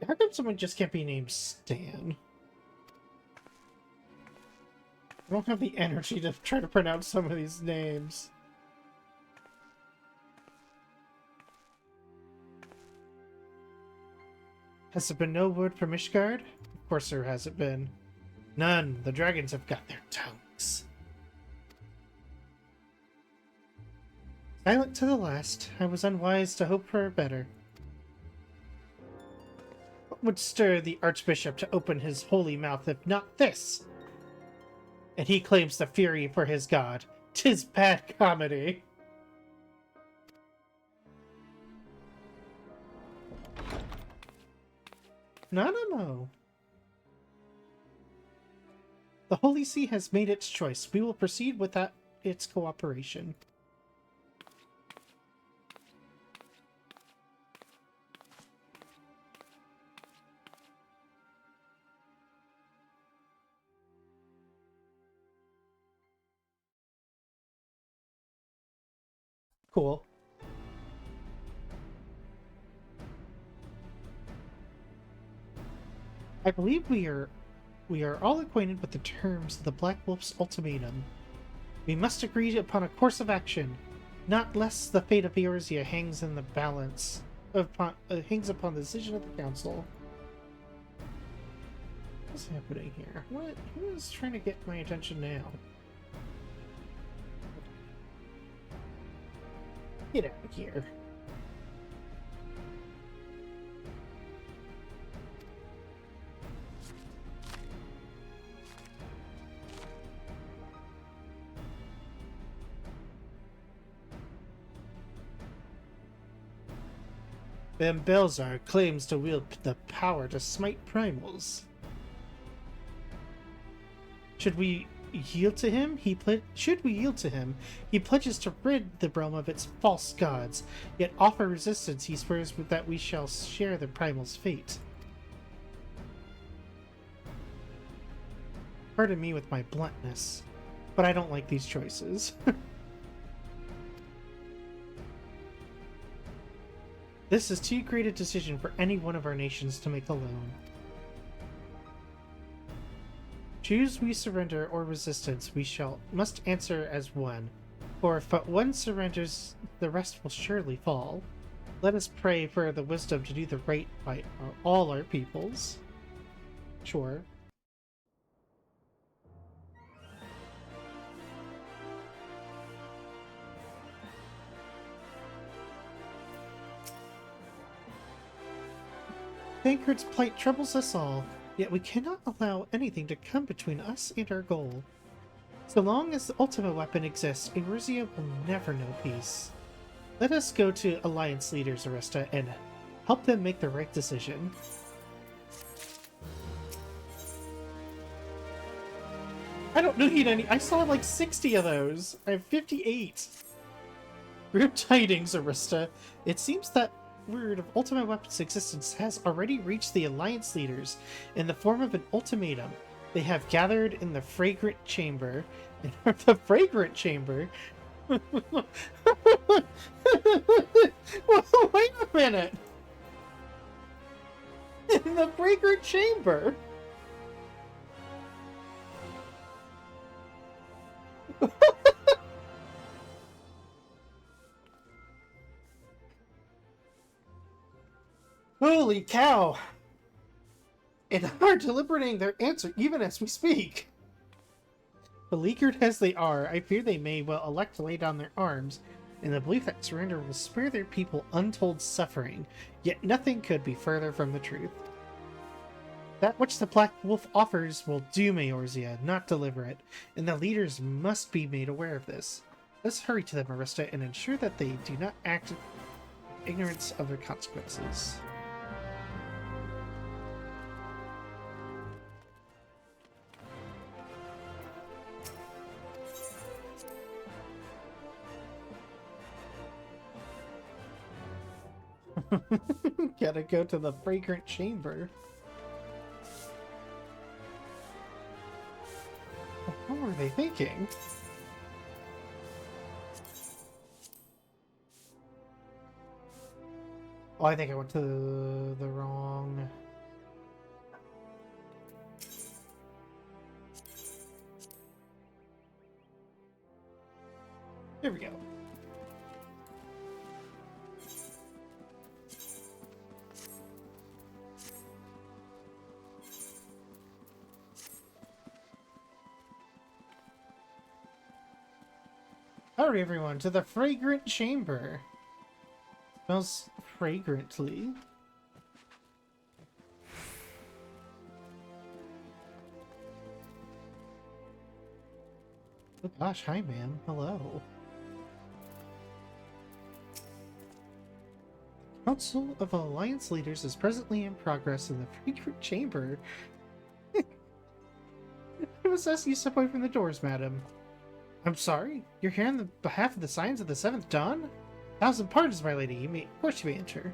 Speaker 1: How come someone just can't be named Stan? I don't have the energy to try to pronounce some of these names. Has there been no word from Ishgard? Of course there hasn't been. None. The dragons have got their tongues. Silent to the last, I was unwise to hope for better. What would stir the Archbishop to open his holy mouth if not this? And he claims the fury for his god. 'Tis bad comedy. No. The Holy See has made its choice. We will proceed without its cooperation. Cool. I believe we are all acquainted with the terms of the Black Wolf's ultimatum. We must agree upon a course of action, not lest the fate of Eorzea hangs in the balance hangs upon the decision of the council. What's happening here? Who is trying to get my attention now? Get out of here. Ben Belzar claims to wield the power to smite primals. Should we yield to him? He pledges to rid the realm of its false gods, yet offer resistance he swears that we shall share the primal's fate. Pardon me with my bluntness, but I don't like these choices. This is too great a decision for any one of our nations to make alone. Choose we surrender or resistance, must answer as one. For if but one surrenders, the rest will surely fall. Let us pray for the wisdom to do the right by all our peoples. Sure. Tancred's plight troubles us all, yet we cannot allow anything to come between us and our goal. So long as the ultimate weapon exists, Eorzea will never know peace. Let us go to Alliance leaders, Arista, and help them make the right decision. I don't need any. I saw like 60 of those. I have 58. Group tidings, Arista. It seems that word of Ultimate Weapon's existence has already reached the Alliance leaders in the form of an ultimatum. They have gathered in the Fragrant Chamber. The Fragrant Chamber? Wait a minute! In the Fragrant Chamber? Holy cow! And are deliberating their answer even as we speak. Beleaguered as they are, I fear they may well elect to lay down their arms in the belief that surrender will spare their people untold suffering, yet nothing could be further from the truth. That which the Black Wolf offers will doom Eorzea, not deliver it, and the leaders must be made aware of this. Let's hurry to them, Arista, and ensure that they do not act in ignorance of their consequences. Gotta go to the Fragrant Chamber. What were they thinking? Oh, I think I went to the wrong... Here we go. Hurry, everyone, to the Fragrant Chamber. Smells fragrantly. Oh gosh, hi ma'am. Hello. Council of Alliance Leaders is presently in progress in the Fragrant Chamber. I must ask you to step away from the doors, madam. I'm sorry? You're here on the behalf of the Scions of the Seventh Dawn? 1,000 pardons, my lady. Of course you may enter.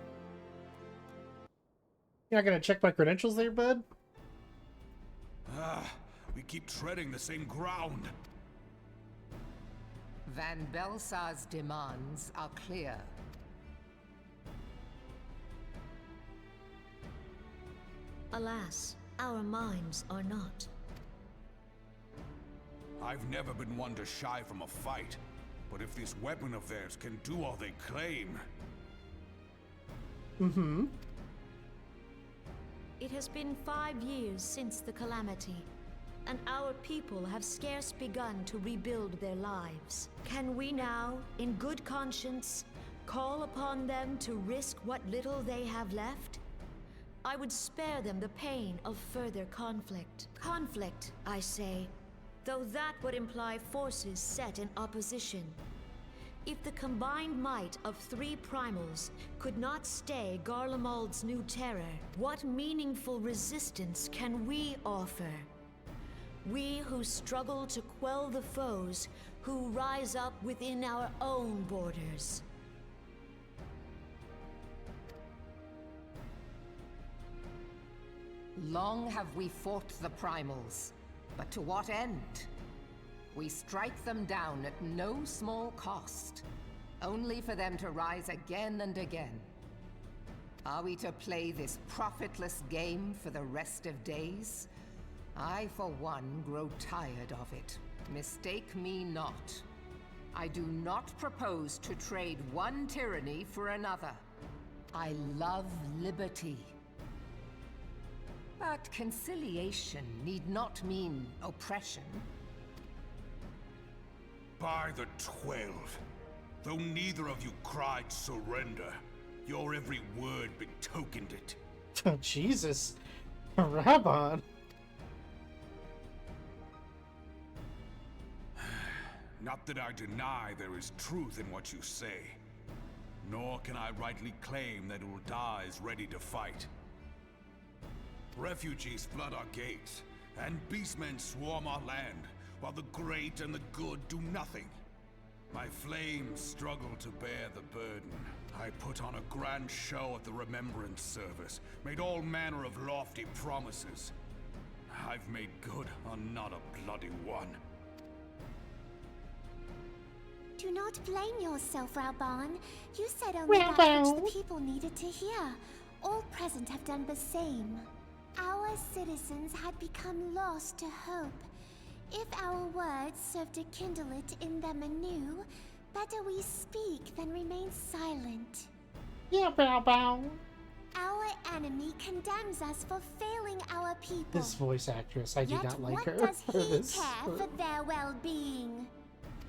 Speaker 1: You're not gonna check my credentials there, bud?
Speaker 3: We keep treading the same ground.
Speaker 10: Van Belsar's demands are clear.
Speaker 11: Alas, our minds are not.
Speaker 3: I've never been one to shy from a fight, but if this weapon of theirs can do all they claim...
Speaker 1: Mm-hmm.
Speaker 11: It has been 5 years since the calamity, and our people have scarce begun to rebuild their lives. Can we now, in good conscience, call upon them to risk what little they have left? I would spare them the pain of further conflict. Conflict, I say, though that would imply forces set in opposition. If the combined might of 3 primals could not stay Garlemald's new terror, what meaningful resistance can we offer? We who struggle to quell the foes who rise up within our own borders.
Speaker 10: Long have we fought the primals, but to what end? We strike them down at no small cost, only for them to rise again and again. Are we to play this profitless game for the rest of days? I, for one, grow tired of it. Mistake me not. I do not propose to trade one tyranny for another. I love liberty. But conciliation need not mean oppression.
Speaker 12: By the 12, though neither of you cried surrender, your every word betokened it.
Speaker 1: Oh, Jesus. Rabban.
Speaker 12: Not that I deny there is truth in what you say, nor can I rightly claim that Ul'dah is ready to fight. Refugees flood our gates, and beastmen swarm our land, while the great and the good do nothing. My flames struggle to bear the burden. I put on a grand show at the Remembrance Service, made all manner of lofty promises. I've made good on not a bloody one.
Speaker 13: Do not blame yourself, Rabban. You said only that which the people needed to hear. All present have done the same. Our citizens had become lost to hope. If our words serve to kindle it in them anew, better we speak than remain silent.
Speaker 1: Yeah, bow bow.
Speaker 13: Our enemy condemns us for failing our people.
Speaker 1: This voice actress, I do not like her.
Speaker 13: Yet what does he
Speaker 1: this.
Speaker 13: care for their well-being?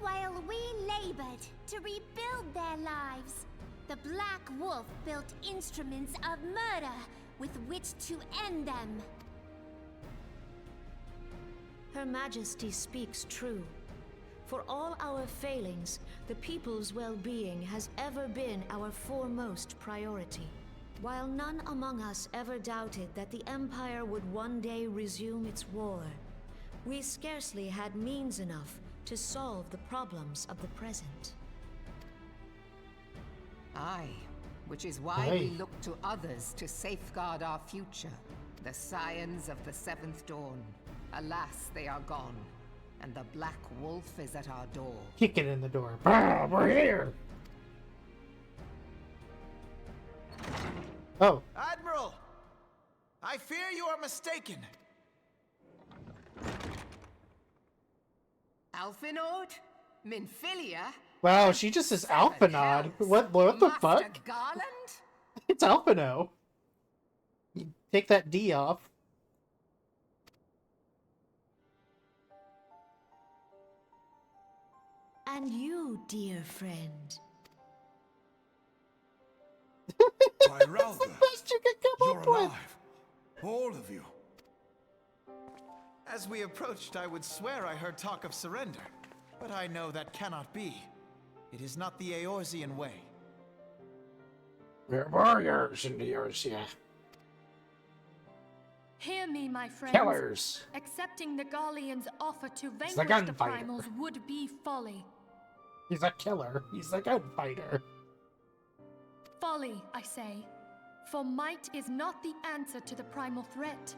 Speaker 13: While we labored to rebuild their lives, the Black Wolf built instruments of murder with which to end them.
Speaker 11: Her Majesty speaks true. For all our failings, the people's well-being has ever been our foremost priority. While none among us ever doubted that the Empire would one day resume its war, we scarcely had means enough to solve the problems of the present.
Speaker 10: Aye, which is why we look to others to safeguard our future. The Scions of the Seventh Dawn. Alas, they are gone, and the Black Wolf is at our door.
Speaker 1: Kick it in the door. Bah, we're here! Oh.
Speaker 4: Admiral! I fear you are mistaken.
Speaker 10: Alphinaud? Minfilia?
Speaker 1: Wow, she just says Alphinaud. What the fuck?
Speaker 10: Garland?
Speaker 1: It's Alphino. You take that D off.
Speaker 11: And you, dear friend.
Speaker 12: That's
Speaker 1: the best you could come
Speaker 12: you're
Speaker 1: up
Speaker 12: alive. All of you.
Speaker 4: As we approached, I would swear I heard talk of surrender. But I know that cannot be. It is not the Eorzean way.
Speaker 1: We're warriors in the Eorzea.
Speaker 5: Hear me, my friends.
Speaker 1: Killers.
Speaker 5: Accepting the Garlean's offer to
Speaker 1: He's the
Speaker 5: vanquish the
Speaker 1: gunfighter.
Speaker 5: primals would be folly.
Speaker 1: He's a killer. He's a gunfighter.
Speaker 5: Folly, I say. For might is not the answer to the primal threat.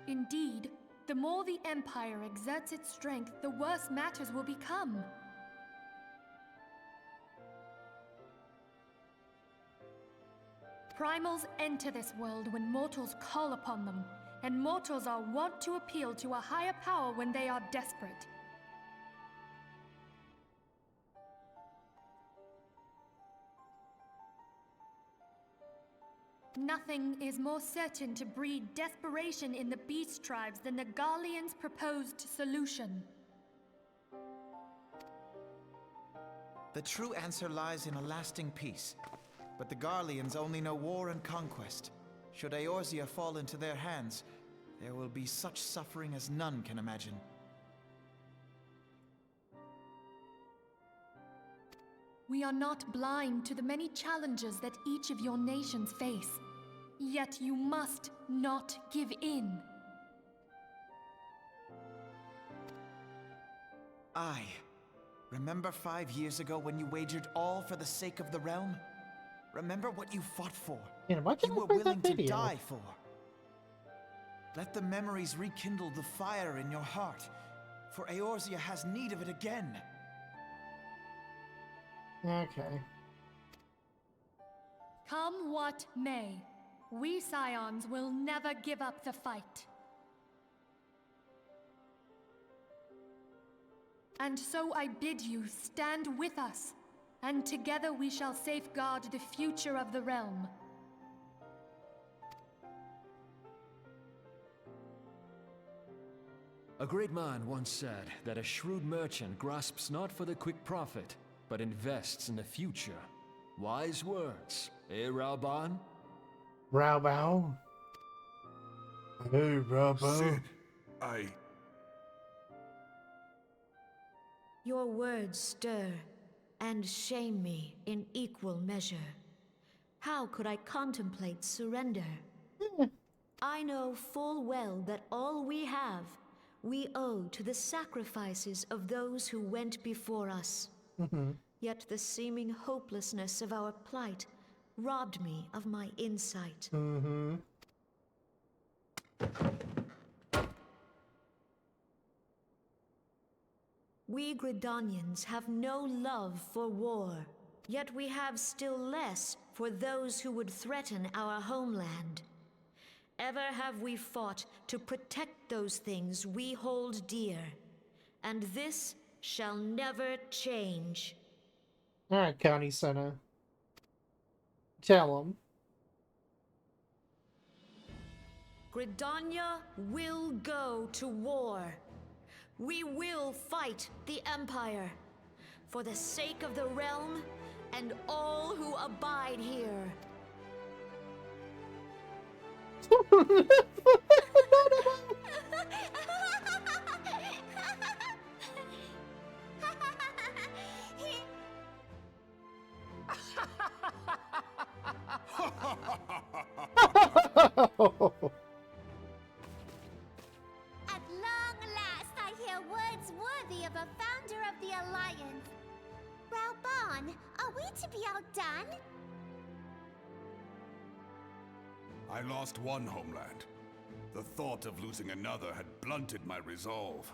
Speaker 5: Indeed, the more the Empire exerts its strength, the worse matters will become. Primals enter this world when mortals call upon them, and mortals are wont to appeal to a higher power when they are desperate. Nothing is more certain to breed desperation in the beast tribes than the Garlean's proposed solution.
Speaker 4: The true answer lies in a lasting peace. But the Garleans only know war and conquest. Should Eorzea fall into their hands, there will be such suffering as none can imagine.
Speaker 5: We are not blind to the many challenges that each of your nations face. Yet you must not give in.
Speaker 4: Aye. Remember 5 years ago when you wagered all for the sake of the realm? Remember what you fought for.
Speaker 1: Yeah, why can't
Speaker 4: you
Speaker 1: I
Speaker 4: were
Speaker 1: play that
Speaker 4: willing to
Speaker 1: video?
Speaker 4: die for. Let the memories rekindle the fire in your heart, for Eorzea has need of it again.
Speaker 1: Okay.
Speaker 5: Come what may, we Scions will never give up the fight. And so I bid you stand with us, and together we shall safeguard the future of the realm.
Speaker 14: A great man once said that a shrewd merchant grasps not for the quick profit, but invests in the future. Wise words, eh, Raoban?
Speaker 1: Raoban? Hey, Raoban.
Speaker 12: Sid,
Speaker 11: Your words stir and shame me in equal measure. How could I contemplate surrender? I know full well that all we have, we owe to the sacrifices of those who went before us. Yet the seeming hopelessness of our plight robbed me of my insight. We Gridanians have no love for war, yet we have still less for those who would threaten our homeland. Ever have we fought to protect those things we hold dear, and this shall never change.
Speaker 1: Alright, County Senna. Tell him.
Speaker 11: Gridania will go to war. We will fight the Empire for the sake of the realm and all who abide here.
Speaker 13: At long last, I hear words worthy of a founder of the Alliance. Raoban, are we to be outdone?
Speaker 12: I lost one homeland. The thought of losing another had blunted my resolve.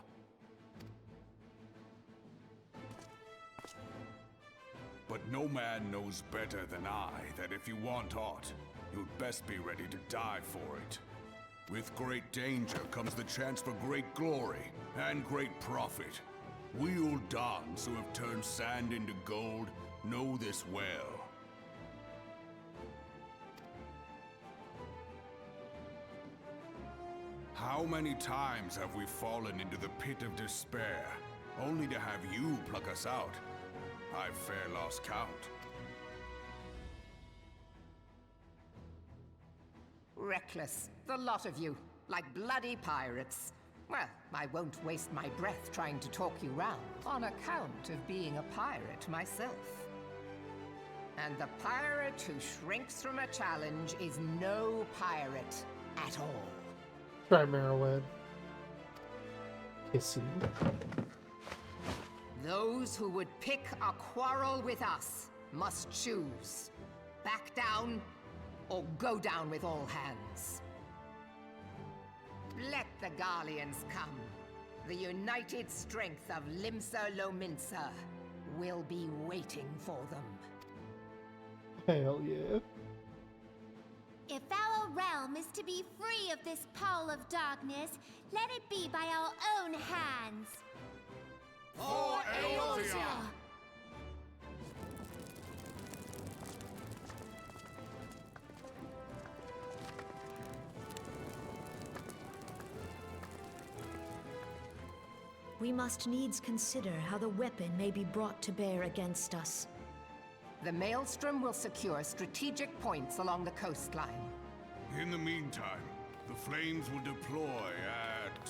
Speaker 12: But no man knows better than I that if you want aught, you'd best be ready to die for it. With great danger comes the chance for great glory and great profit. We Uldans who have turned sand into gold know this well. How many times have we fallen into the pit of despair, only to have you pluck us out? I've fair lost count.
Speaker 10: Reckless, the lot of you, like bloody pirates. Well, I won't waste my breath trying to talk you round, on account of being a pirate myself. And the pirate who shrinks from a challenge is no pirate at all.
Speaker 1: Try Merowed. Kissing.
Speaker 10: Those who would pick a quarrel with us must choose. Back down, or go down with all hands. Let the Garleans come. The united strength of Limsa Lominsa will be waiting for them.
Speaker 1: Hell yeah.
Speaker 13: If our realm is to be free of this pall of darkness, let it be by our own hands.
Speaker 12: For Eorzea!
Speaker 11: We must needs consider how the weapon may be brought to bear against us.
Speaker 10: The Maelstrom will secure strategic points along the coastline.
Speaker 12: In the meantime, the flames will deploy at...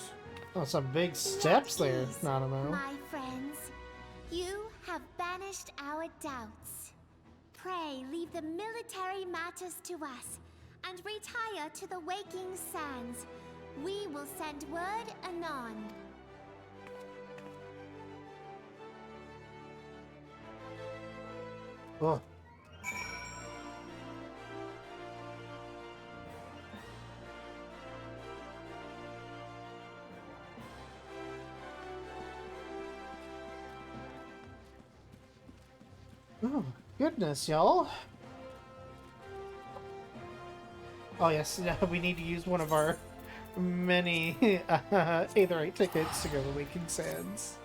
Speaker 1: Oh, some big steps there, Nanamo.
Speaker 13: My friends, you have banished our doubts. Pray leave the military matters to us, and retire to the waking sands. We will send word anon.
Speaker 1: Oh. Oh, goodness, y'all. Oh, yes, we need to use one of our many Aetherite tickets to go to Waking Sands.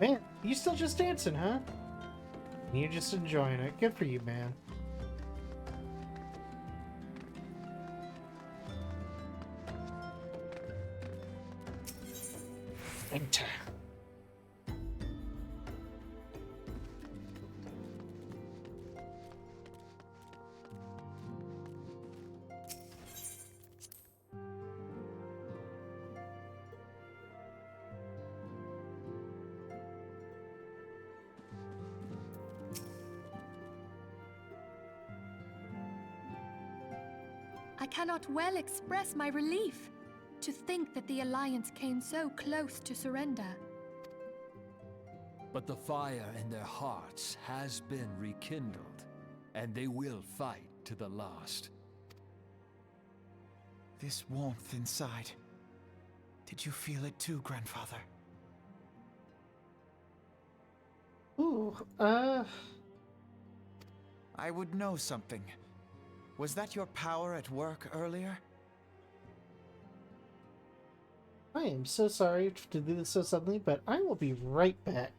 Speaker 1: Man, you still just dancing, huh? You're just enjoying it. Good for you, man. Enter.
Speaker 5: I cannot well express my relief to think that the Alliance came so close to surrender.
Speaker 14: But the fire in their hearts has been rekindled, and they will fight to the last.
Speaker 4: This warmth inside. Did you feel it too, Grandfather?
Speaker 1: Ooh,
Speaker 4: I would know something. Was that your power at work earlier?
Speaker 1: I am so sorry to do this so suddenly, but I will be right back.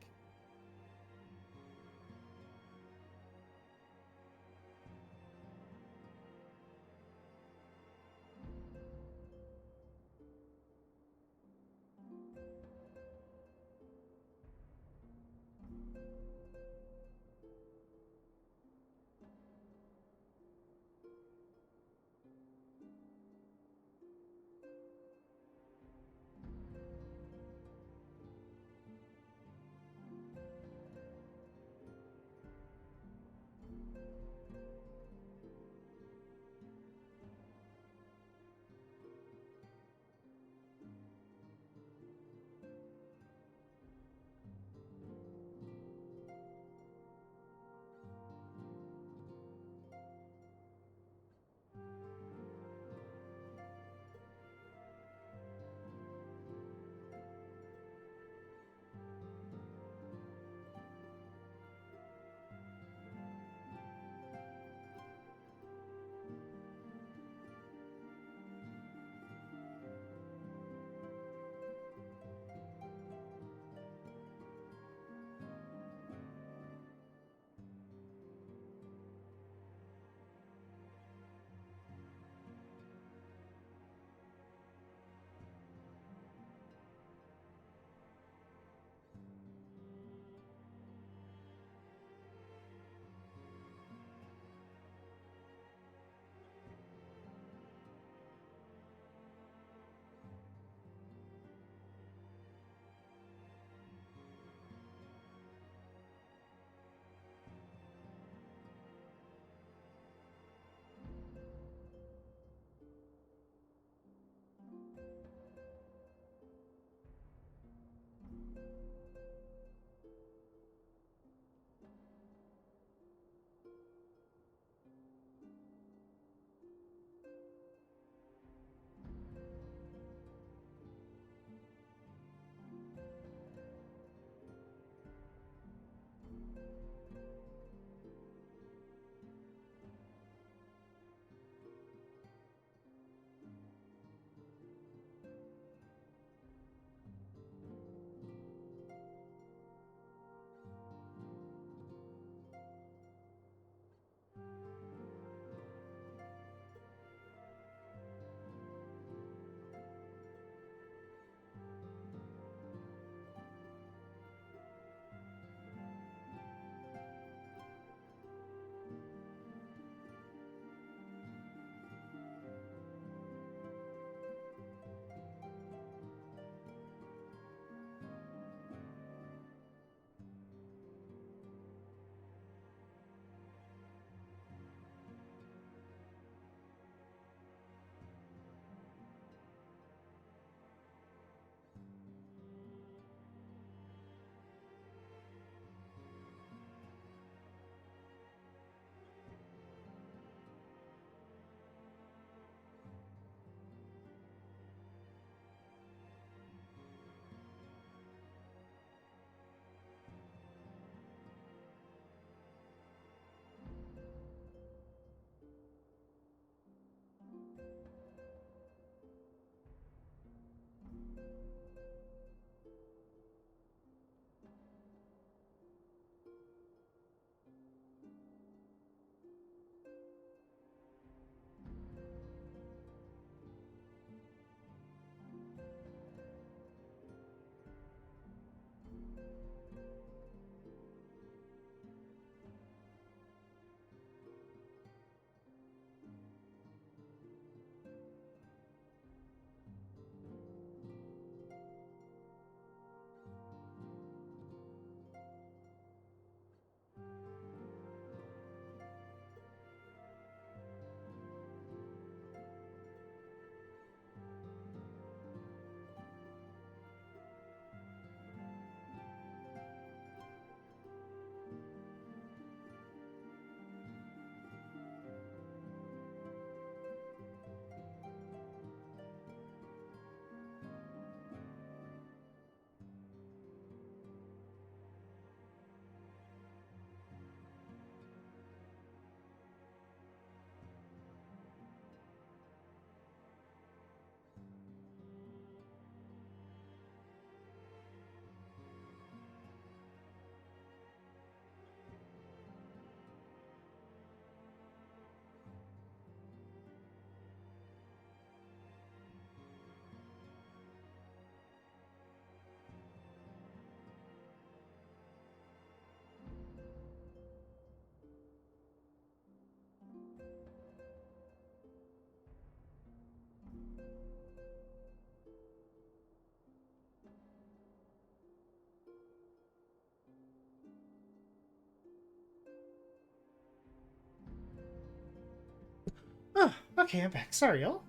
Speaker 1: Okay, I'm back. Sorry, y'all.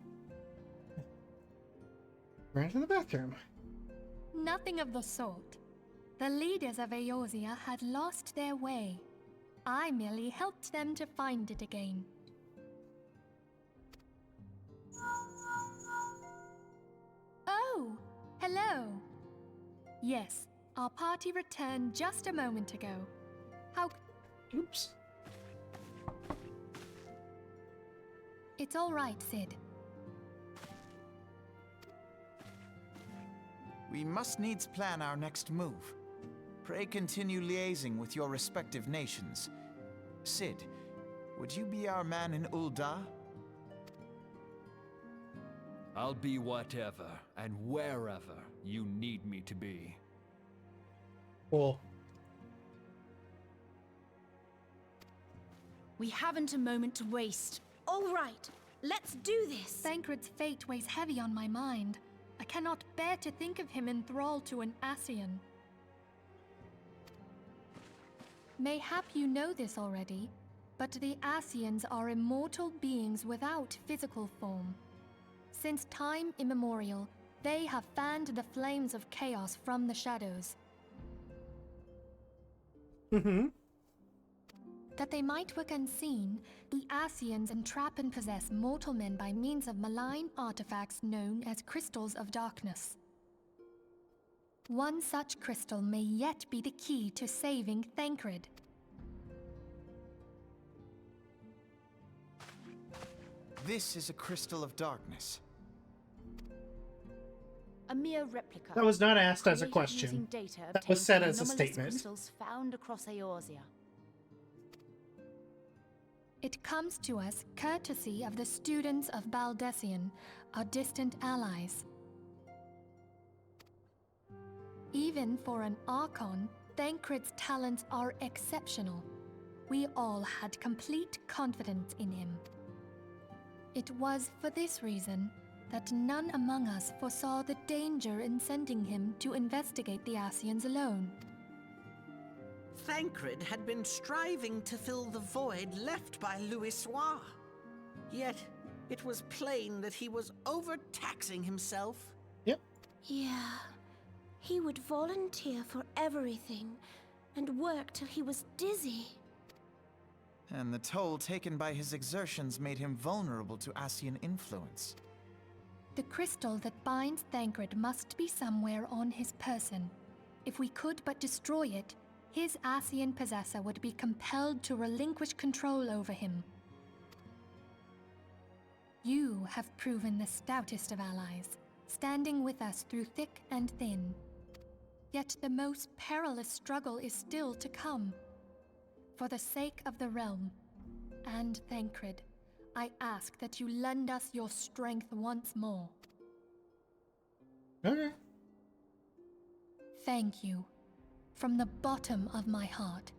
Speaker 1: Ran to the bathroom.
Speaker 5: Nothing of the sort. The leaders of Eorzea had lost their way. I merely helped them to find it again. Oh, hello. Yes, our party returned just a moment ago. How...
Speaker 1: Oops.
Speaker 5: It's all right, Sid.
Speaker 4: We must needs plan our next move. Pray continue liaising with your respective nations. Sid, would you be our man in Ul'dah?
Speaker 14: I'll be whatever and wherever you need me to be.
Speaker 1: Cool.
Speaker 15: We haven't a moment to waste. All right, let's do this.
Speaker 5: Thancred's fate weighs heavy on my mind. I cannot bear to think of him in thrall to an Ascian. Mayhap you know this already, but the Ascians are immortal beings without physical form. Since time immemorial, they have fanned the flames of chaos from the shadows. That they might work unseen, the Ascians entrap and possess mortal men by means of malign artifacts known as crystals of darkness. One such crystal may yet be the key to saving Thancred.
Speaker 4: This is a crystal of darkness.
Speaker 15: A mere replica.
Speaker 1: That was not asked as a
Speaker 15: created
Speaker 1: question.
Speaker 15: using data
Speaker 1: That was
Speaker 15: obtained
Speaker 1: said
Speaker 15: from
Speaker 1: as a
Speaker 15: anomalous
Speaker 1: statement.
Speaker 15: crystals found across Eorzea.
Speaker 5: It comes to us courtesy of the students of Baldessian, our distant allies. Even for an Archon, Thancred's talents are exceptional. We all had complete confidence in him. It was for this reason that none among us foresaw the danger in sending him to investigate the Ascians alone.
Speaker 6: Thancred had been striving to fill the void left by Louisoix. Yet, it was plain that he was overtaxing himself.
Speaker 1: Yep.
Speaker 13: Yeah. He would volunteer for everything and work till he was dizzy.
Speaker 4: And the toll taken by his exertions made him vulnerable to Ascian influence.
Speaker 5: The crystal that binds Thancred must be somewhere on his person. If we could but destroy it, his Ascian possessor would be compelled to relinquish control over him. You have proven the stoutest of allies, standing with us through thick and thin. Yet the most perilous struggle is still to come. For the sake of the realm, and Thancred, I ask that you lend us your strength once more.
Speaker 1: Okay.
Speaker 5: Thank you, from the bottom of my heart.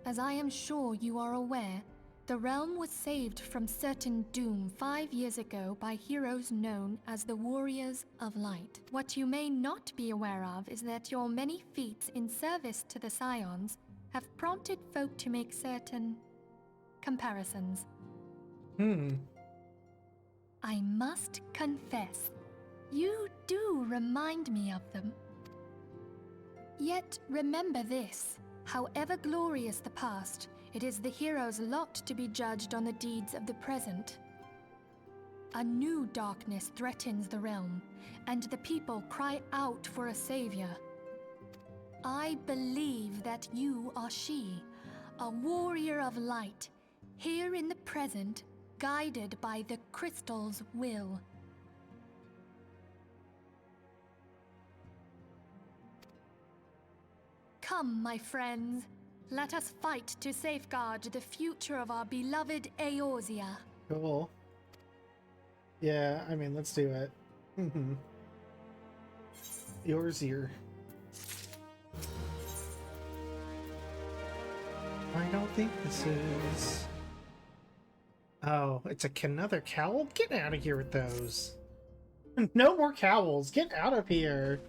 Speaker 5: As I am sure you are aware, the realm was saved from certain doom 5 years ago by heroes known as the Warriors of Light. What you may not be aware of is that your many feats in service to the Scions have prompted folk to make certain comparisons. I must confess, you do remind me of them. Yet remember this, however glorious the past, it is the hero's lot to be judged on the deeds of the present. A new darkness threatens the realm, and the people cry out for a savior. I believe that you are she, a warrior of light, here in the present, guided by the crystal's will. Come, my friends. Let us fight to safeguard the future of our beloved Eorzea.
Speaker 1: Cool. Yeah, I mean, let's do it. Eorzea. I don't think this is... Oh, it's another cowl? Get out of here with those. No more cowls. Get out of here.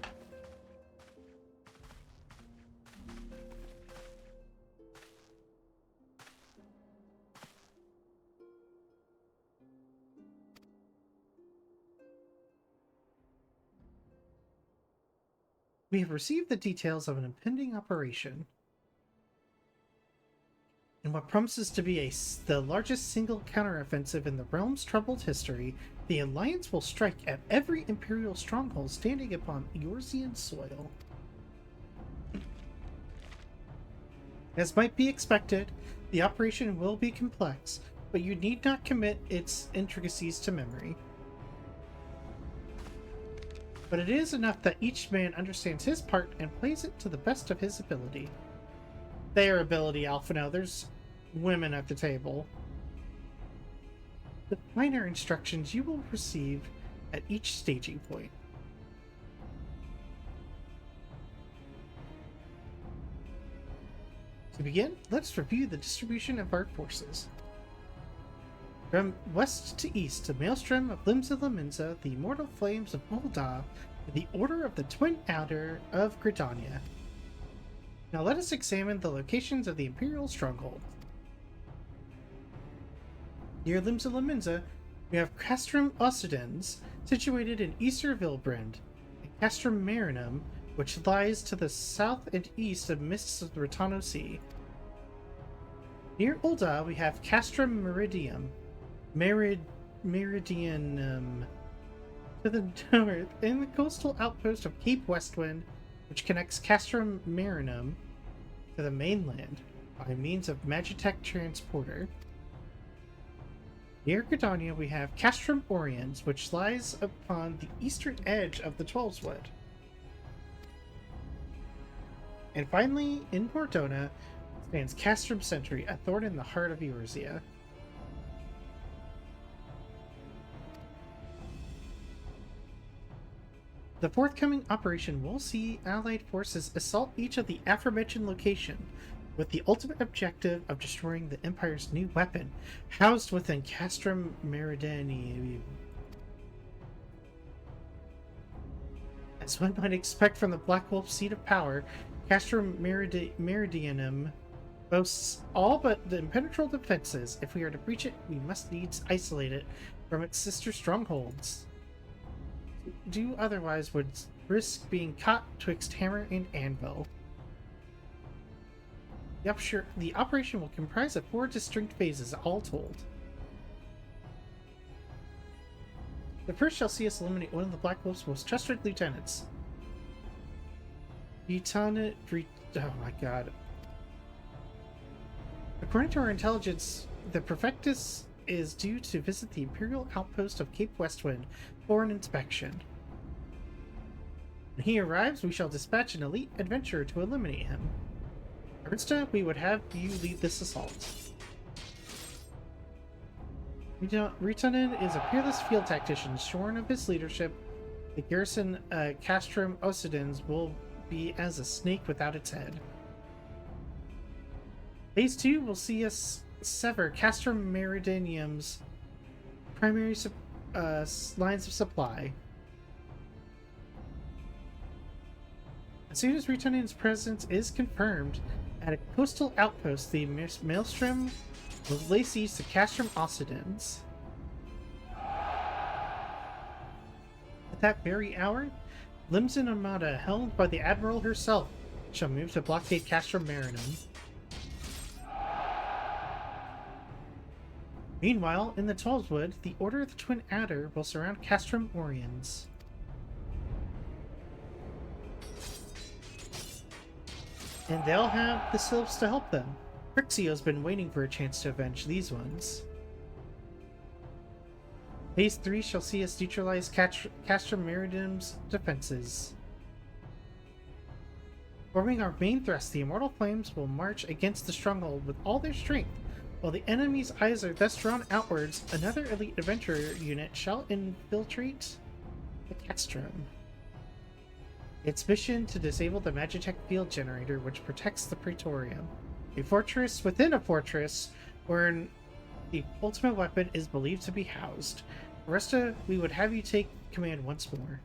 Speaker 1: We have received the details of an impending operation. In what promises to be the largest single counteroffensive in the realm's troubled history, the Alliance will strike at every Imperial stronghold standing upon Eorzean soil. As might be expected, the operation will be complex, but you need not commit its intricacies to memory. But it is enough that each man understands his part and plays it to the best of his ability. Their ability, Alphino. There's women at the table. The minor instructions you will receive at each staging point. To begin, let's review the distribution of our forces. From west to east, the Maelstrom of Limsa Laminza, the Immortal Flames of Ul'dah, and the Order of the Twin Adder of Gridania. Now let us examine the locations of the Imperial Stronghold. Near Limsa Laminza, we have Castrum Occidens, situated in Easter Vilbrand, and Castrum Marinum, which lies to the south and east of Mists of the Rotano Sea. Near Ul'dah, we have Castrum Meridianum, to the north, and the coastal outpost of Cape Westwind, which connects Castrum Marinum to the mainland by means of Magitech transporter. Near Gridania, we have Castrum Oriens, which lies upon the eastern edge of the Twelveswood. And finally, in Mordona, stands Castrum Sentry, a thorn in the heart of Eorzea. The forthcoming operation will see Allied forces assault each of the aforementioned locations, with the ultimate objective of destroying the Empire's new weapon, housed within Castrum Meridianum. As one might expect from the Black Wolf's seat of power, Castrum Meridianum boasts all but the impenetrable defenses. If we are to breach it, we must needs isolate it from its sister strongholds. To do otherwise would risk being caught twixt hammer and anvil. The operation will comprise of 4 distinct phases, all told. The first shall see us eliminate one of the Black Wolf's most trusted lieutenants. Oh my god. According to our intelligence, the Prefectus is due to visit the Imperial outpost of Cape Westwind for an inspection. When he arrives, we shall dispatch an elite adventurer to eliminate him. Ernsta, we would have you lead this assault. Ritonen is a peerless field tactician. Shorn of his leadership, the garrison Castrum Occidens will be as a snake without its head. Phase 2 will see us sever Castrum Meridianum's primary lines of supply. As soon as Ritonen's presence is confirmed, at a coastal outpost, the Maelstrom will lay siege to Castrum Occidens. At that very hour, Limsan Armada, helmed by the Admiral herself, shall move to blockade Castrum Marinum. Meanwhile, in the Twelveswood, the Order of the Twin Adder will surround Castrum Oriens. And they'll have the Sylphs to help them. Crixio's been waiting for a chance to avenge these ones. Phase 3 shall see us neutralize Castrum Meridianum's defenses. Forming our main thrust, the Immortal Flames will march against the stronghold with all their strength. While the enemy's eyes are thus drawn outwards, another elite adventurer unit shall infiltrate the Castrum. Its mission to disable the Magitech field generator which protects the Praetorium, a fortress within a fortress wherein the ultimate weapon is believed to be housed. Resta, we would have you take command once more.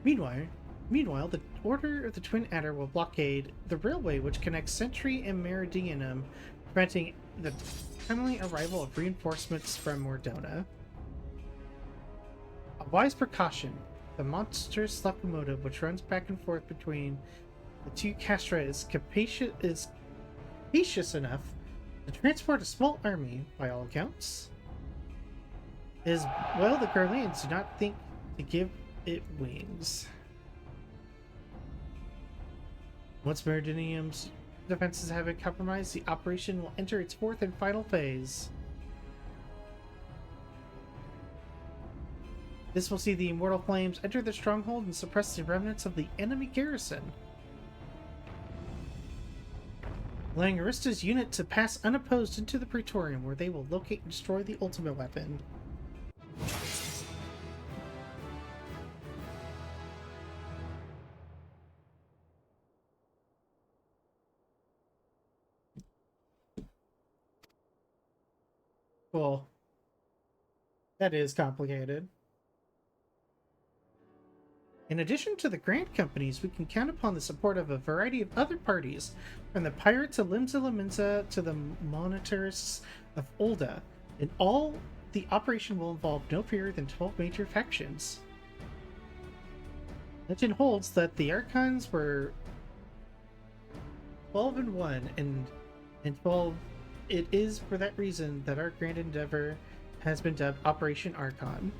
Speaker 1: Meanwhile, the Order of the Twin Adder will blockade the railway which connects Sentry and Meridianum, preventing the timely arrival of reinforcements from Mordona. Wise precaution. The monstrous locomotive, which runs back and forth between the two castra, is capacious enough to transport a small army, by all accounts. As well, the Garleans do not think to give it wings. Once Meridinium's defenses have been compromised, the operation will enter its fourth and final phase. This will see the Immortal Flames enter the stronghold and suppress the remnants of the enemy garrison, allowing Arista's unit to pass unopposed into the Praetorium, where they will locate and destroy the ultimate weapon. Cool. That is complicated. In addition to the grant companies, we can count upon the support of a variety of other parties, from the pirates of Limsa Laminsa to the monitorists of Ulda. In all, the operation will involve no fewer than 12 major factions. Legend holds that the Archons were 12 and 1, and 12. It is for that reason that our grand endeavor has been dubbed Operation Archon.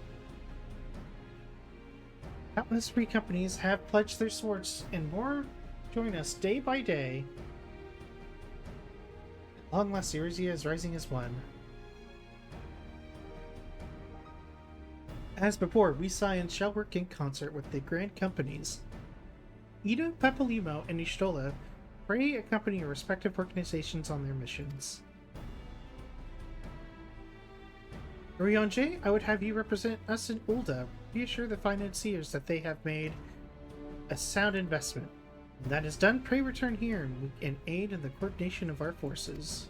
Speaker 1: Countless free companies have pledged their swords, and more join us day by day. At long last, Eorzea is rising as one. As before, we Scions shall work in concert with the grand companies. Ida, Papalimo, and Ishtola pray accompany your respective organizations on their missions. Ryonje, I would have you represent us in Ulda. Reassure the financiers that they have made a sound investment. When that is done, pray return here and aid in the coordination of our forces.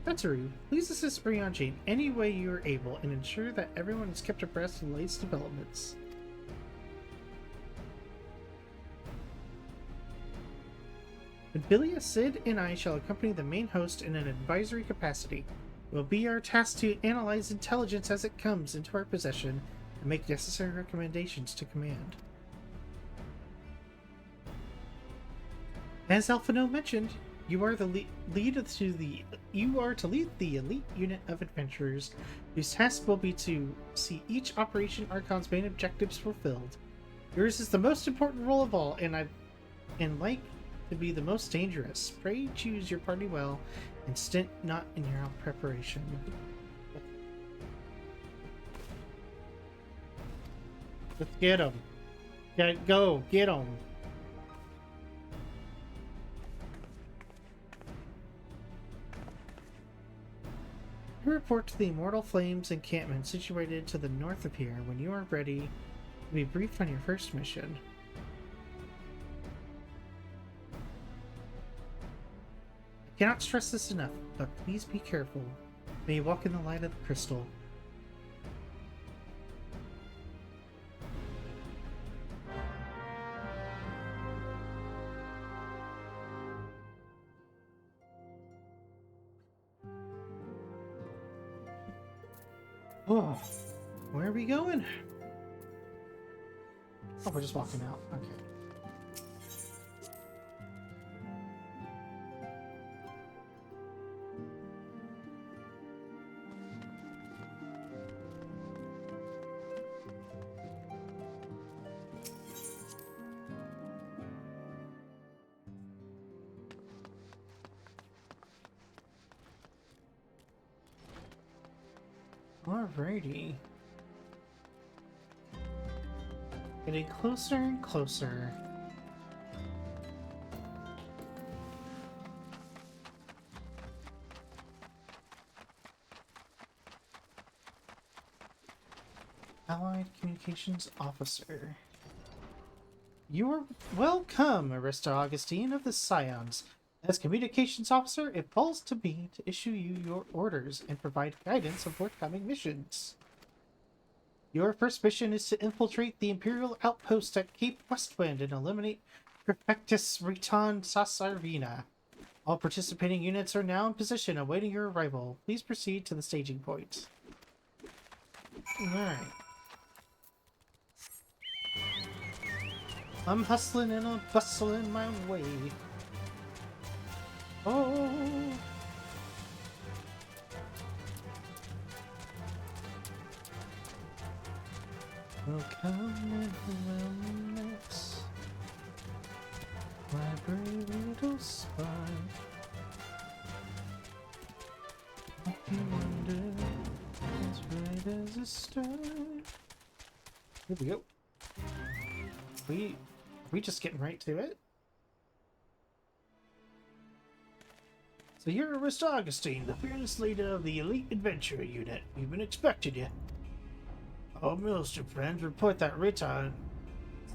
Speaker 1: Betsuru, please assist Ryonje in any way you are able and ensure that everyone is kept abreast of the latest developments. Bilia, Sid, and I shall accompany the main host in an advisory capacity. It will be our task to analyze intelligence as it comes into our possession and make necessary recommendations to command. As Alphino mentioned, you are to lead the elite unit of adventurers, whose task will be to see each Operation Archon's main objectives fulfilled. Yours is the most important role of all, and like to be the most dangerous. Pray choose your party well and stint not in your own preparation. Let's get him. Go, get him. You report to the Immortal Flames encampment situated to the north of here when you are ready to be briefed on your first mission. I cannot stress this enough, but please be careful. May you walk in the light of the crystal. Oh, where are we going? Oh, we're just walking out. Okay. Alrighty. Getting closer and closer. Allied Communications Officer. You are welcome, Arista Augustine of the Scions. As Communications Officer, it falls to me to issue you your orders and provide guidance on forthcoming missions. Your first mission is to infiltrate the Imperial outpost at Cape Westwind and eliminate Prefectus Riton Sassarvina. All participating units are now in position awaiting your arrival. Please proceed to the staging point. Alright. I'm hustling and I'm bustling my way. Oh. Will come in wellness, my brave little spy. If you wonder, as bright as a star. Here we go. We just getting right to it. So you're Arista Augustine, the fearless leader of the elite adventurer unit. We've been expecting you. Our military friends report that Rita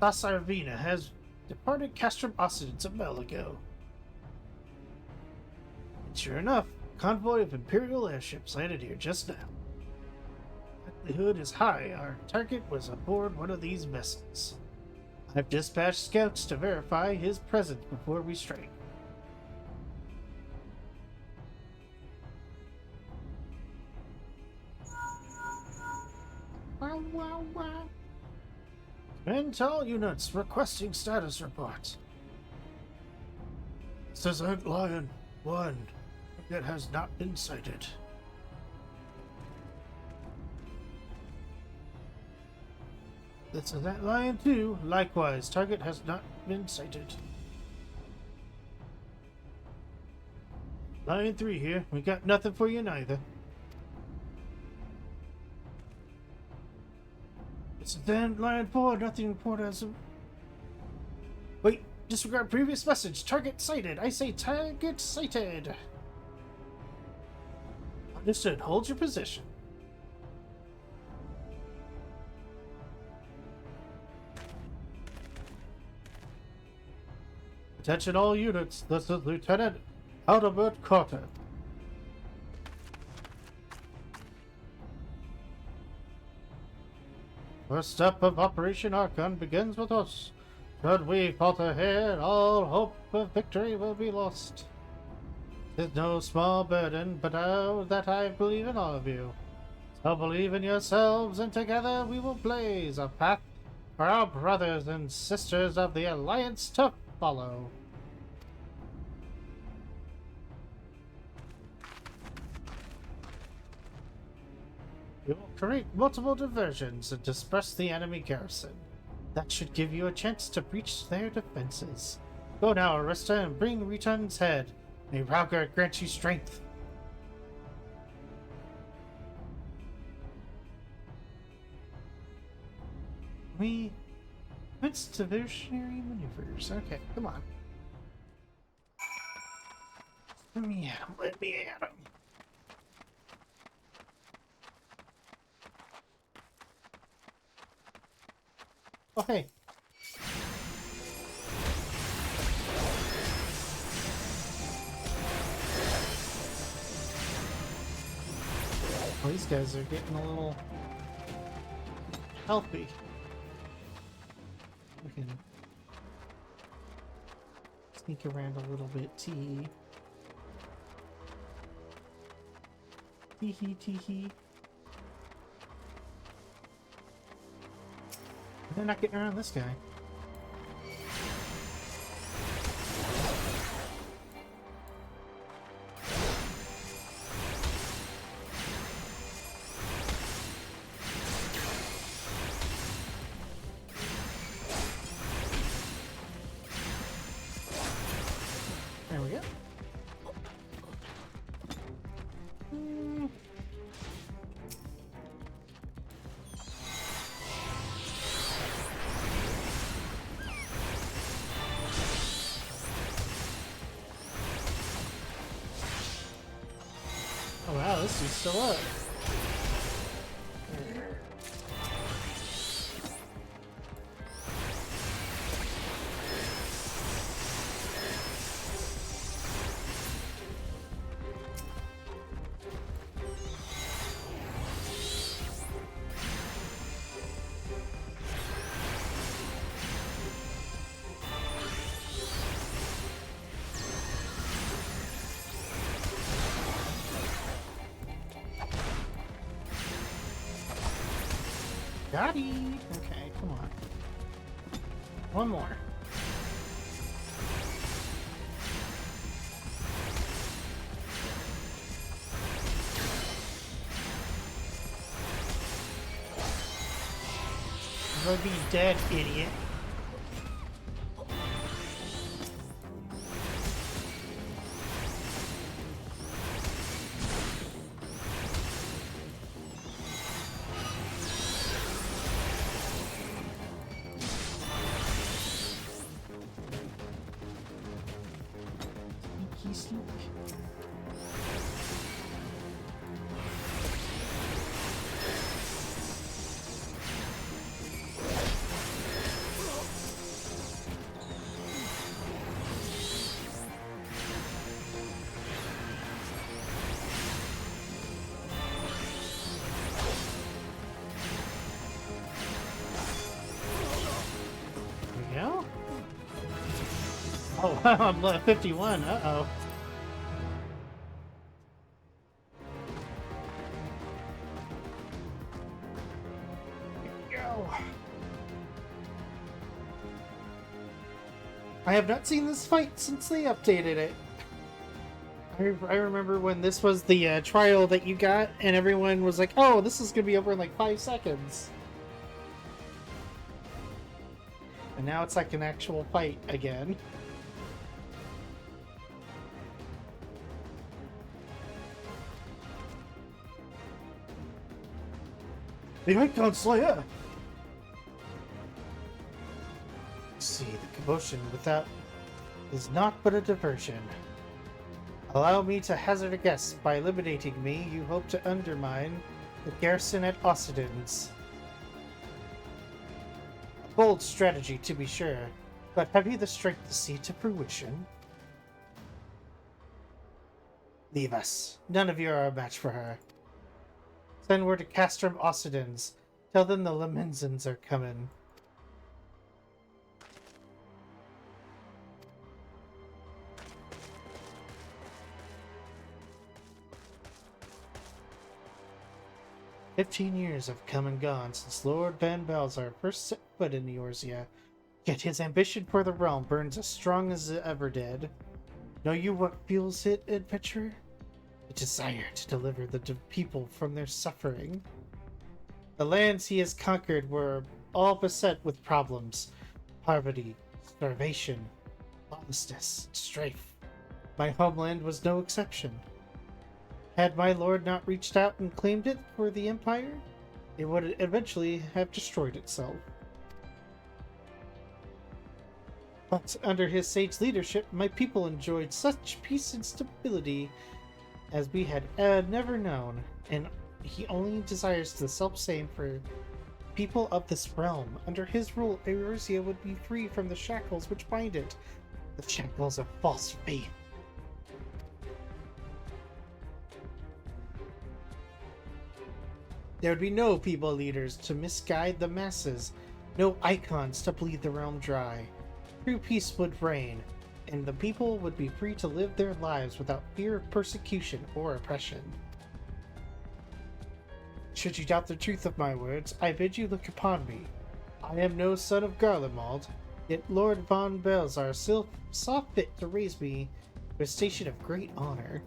Speaker 1: Sasarvina has departed Castrum Occidents a while ago. And sure enough, a convoy of Imperial airships landed here just now. Likelihood is high our target was aboard one of these vessels. I've dispatched scouts to verify his presence before we strike. Wow, wow, wow. And to all units requesting status report. This is Ant Lion 1. It has not been sighted. This is Ant Lion 2. Likewise, target has not been sighted. Lion 3 here. We got nothing for you neither. It's then Lion 4, nothing reported as of... Wait, disregard previous message. Target sighted. I say target sighted. Understood. Hold your position. Attention all units. This is Lieutenant Adalbert Carter. First step of Operation Archon begins with us. Should we falter here, all hope of victory will be lost. 'Tis no small burden, but that I believe in all of you. So believe in yourselves, and together we will blaze a path for our brothers and sisters of the Alliance to follow. We will create multiple diversions and disperse the enemy garrison. That should give you a chance to breach their defenses. Go now, Arista, and bring Reton's head. May Rauger grant you strength. It's diversionary maneuvers. Okay, come on. Let me at him. Let me at him. Oh, hey. Oh, these guys are getting a little healthy. We can sneak around a little bit. Tee hee, tee hee. They're not getting around this guy. There we go. Oh wow, this dude's still up. Got it! Okay, come on. One more. You'll be dead, idiot. Sneaky. Oh, I'm at 51. Uh-oh. Go. I have not seen this fight since they updated it. I remember when this was the trial that you got, and everyone was like, oh, this is going to be over in like 5 seconds. And now it's like an actual fight again. The Icon Slayer! See, the commotion without is not but a diversion. Allow me to hazard a guess. By eliminating me, you hope to undermine the garrison at Occidens. A bold strategy, to be sure, but have you the strength to see it to fruition? Leave us. None of you are a match for her. Send word to Castrum Occidens. Tell them the Lemenzins are coming. "15 years have come and gone since Lord Van Balzar first set foot in Eorzea, yet his ambition for the realm burns as strong as it ever did. Know you what fuels it, adventurer? The desire to deliver the people from their suffering. The lands he has conquered were all beset with problems. Poverty, starvation, lawlessness, strife. My homeland was no exception. Had my lord not reached out and claimed it for the Empire, it would eventually have destroyed itself. But under his sage leadership, my people enjoyed such peace and stability as we had never known, and he only desires the self-same for people of this realm. Under his rule, Eorzea would be free from the shackles which bind it, the shackles of false faith. There would be no people leaders to misguide the masses, no icons to bleed the realm dry. True peace would reign, and the people would be free to live their lives without fear of persecution or oppression. Should you doubt the truth of my words, I bid you look upon me. I am no son of Garlemald, yet Lord von Balzar still saw fit to raise me to a station of great honor.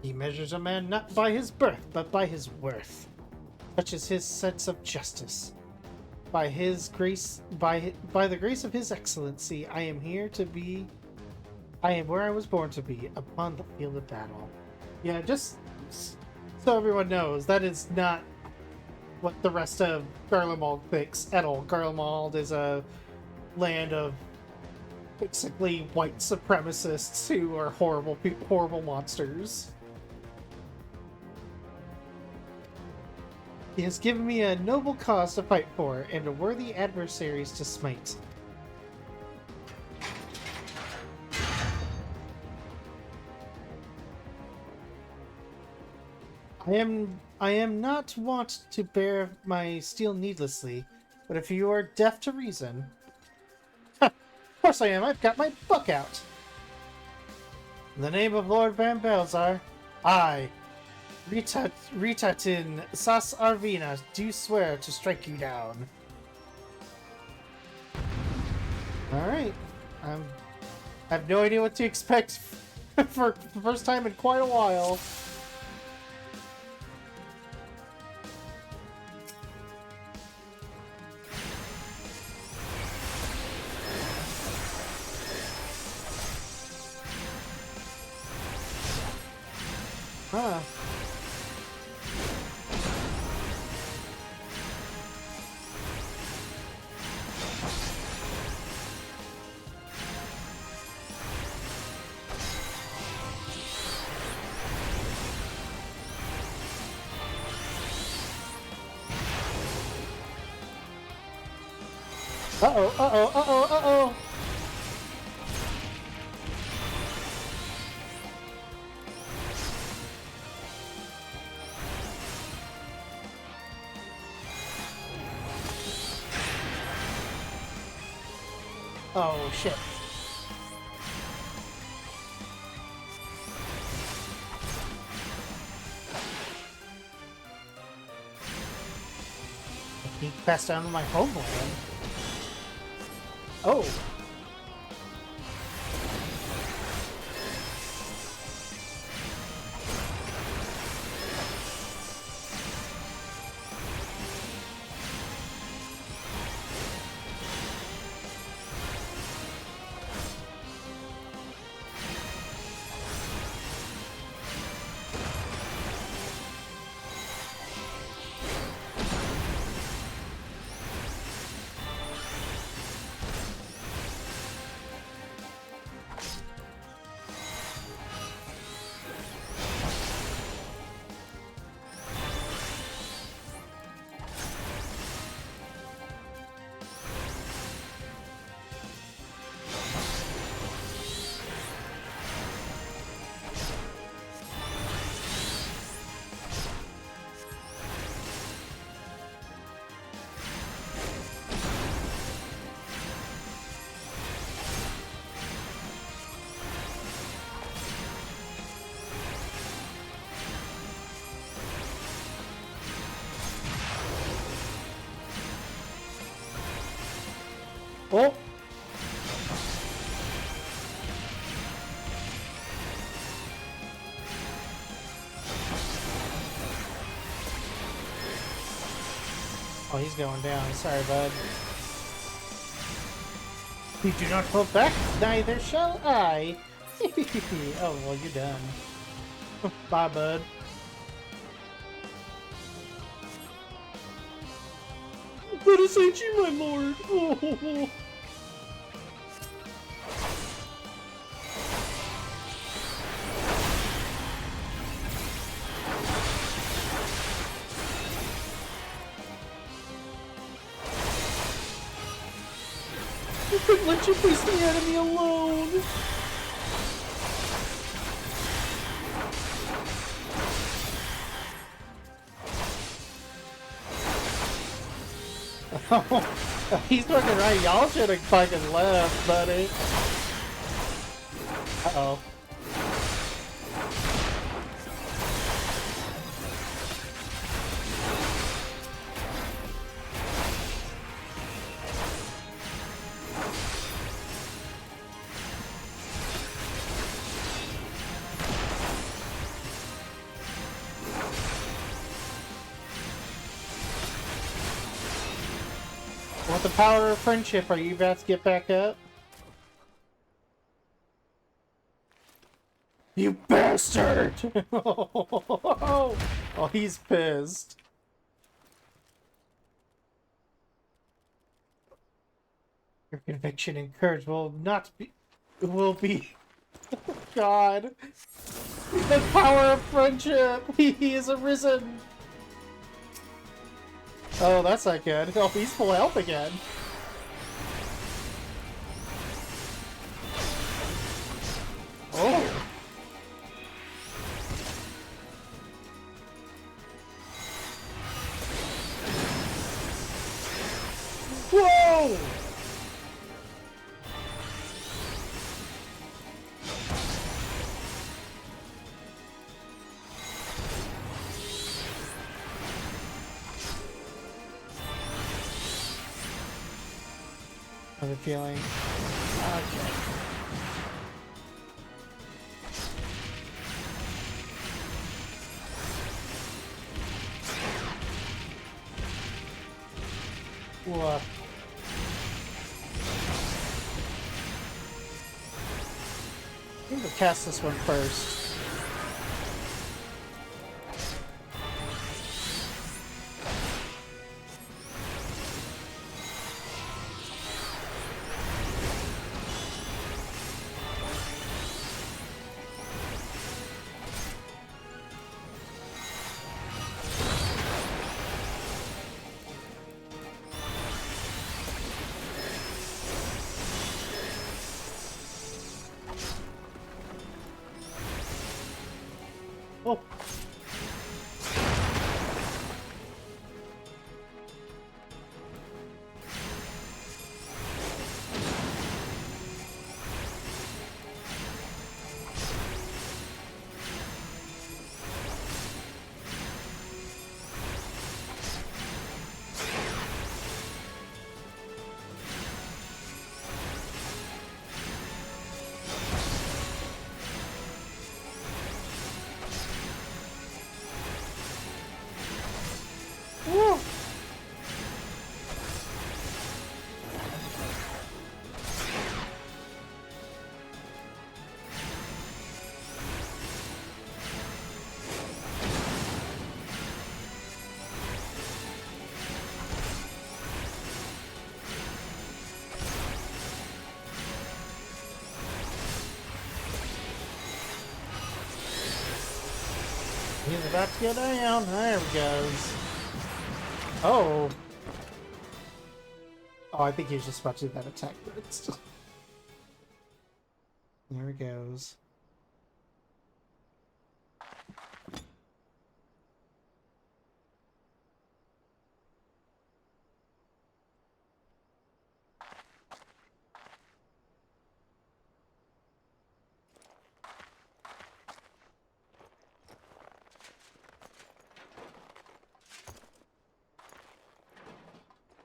Speaker 1: He measures a man not by his birth, but by his worth. Such is his sense of justice. By his grace, by the grace of his excellency, I am where I was born to be, upon the field of battle. Yeah, just so everyone knows, that is not what the rest of Garlemald thinks at all. Garlemald is a land of basically white supremacists who are horrible monsters. He has given me a noble cause to fight for, and a worthy adversaries to smite. I am not wont to bear my steel needlessly, but if you are deaf to reason... Of course I am, I've got my book out! In the name of Lord Van Balzar, I, Ritatin, Sas Arvina, do swear to strike you down. Alright. I have no idea what to expect for the first time in quite a while. Huh. Uh-oh, uh-oh, uh-oh, uh-oh! Oh, shit. He passed down to my homeland. Oh. Oh! Oh, he's going down. Sorry, bud. You do not hold back, neither shall I. Oh, well, you're done. Bye, bud. Let us aid you, my lord. Oh. I couldn't let you face the enemy alone. Oh, he's fucking right. Y'all should have fucking left, buddy. Uh-oh. With the power of friendship, are you about to get back up? You bastard! Oh, he's pissed. Your conviction and courage will not be... will be... God. The power of friendship! He is arisen! Oh, that's not good. Oh, he's full health again. Oh. Whoa! feeling. Okay. Whoa. I think we'll cast this one first. Oh. Woo. He's about to go down. There he goes. Oh. Oh, I think he's just about to do that attack first. There he goes.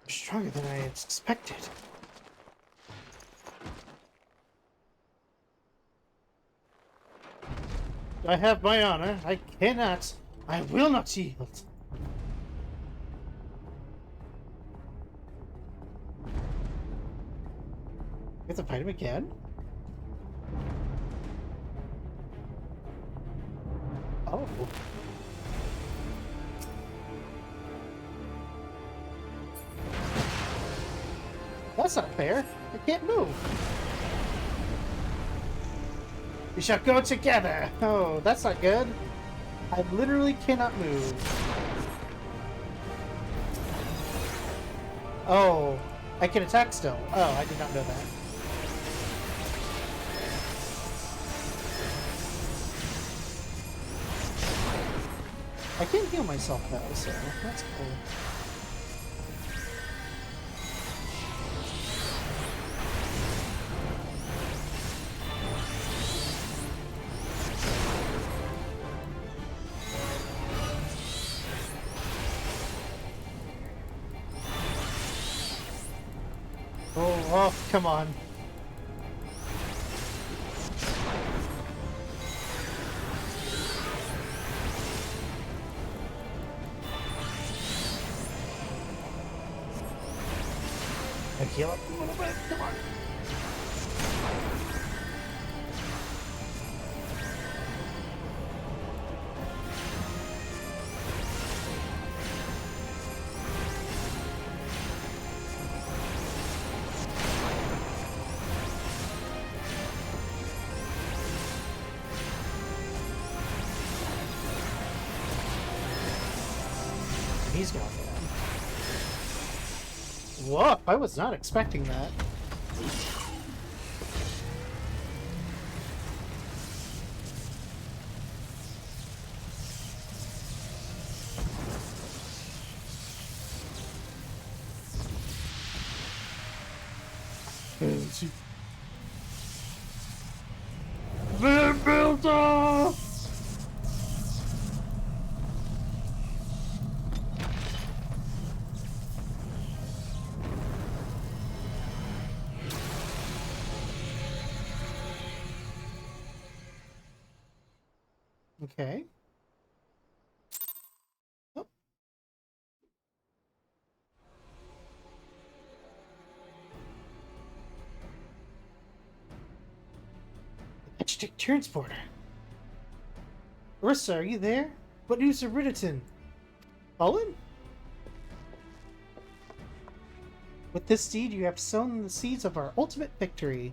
Speaker 1: Stronger than I had expected. I have my honor. I cannot. I will not yield. We have to fight him again? Oh. That's not fair. I can't move. We shall go together. Oh, that's not good. I literally cannot move. Oh, I can attack still. Oh, I did not know that. I can heal myself though, so that's cool. Oh, come on. I heal up a little bit. Come on. He's gone down. Whoa, I was not expecting that. They're built off! Okay. Oh. Magic transporter. Orisa, are you there? What news of Ridditon? Fallen? With this deed, you have sown the seeds of our ultimate victory.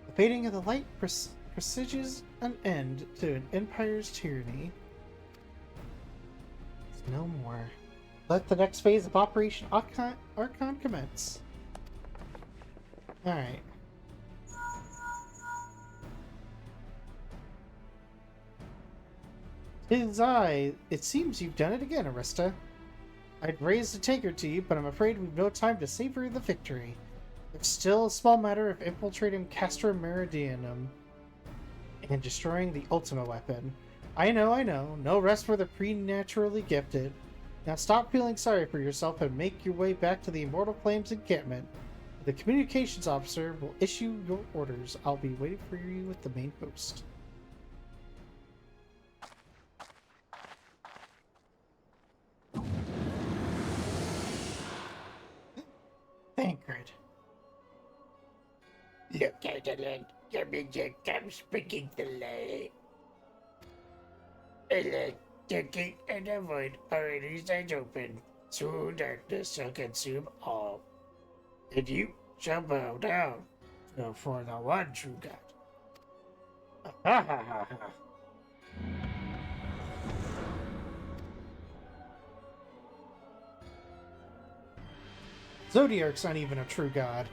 Speaker 1: The fading of the light presages an end to an empire's tyranny. It's no more. Let the next phase of Operation Archon commence. Alright. Tis I. It seems you've done it again, Arista. I'd raised a tanker to you, but I'm afraid we've no time to savor the victory. It's still a small matter of infiltrating Castra Meridianum and destroying the Ultima weapon. I know. No rest for the preternaturally gifted. Now stop feeling sorry for yourself and make your way back to the Immortal Flames encampment. The communications officer will issue your orders. I'll be waiting for you at the main post. Thancred.
Speaker 16: Look at the land. Commander comes speaking the light. The gate and the void already stands open. Soon darkness shall consume all. And you shall bow down before the one true God. Ha ha ha ha.
Speaker 1: Zodiark's not even a true god.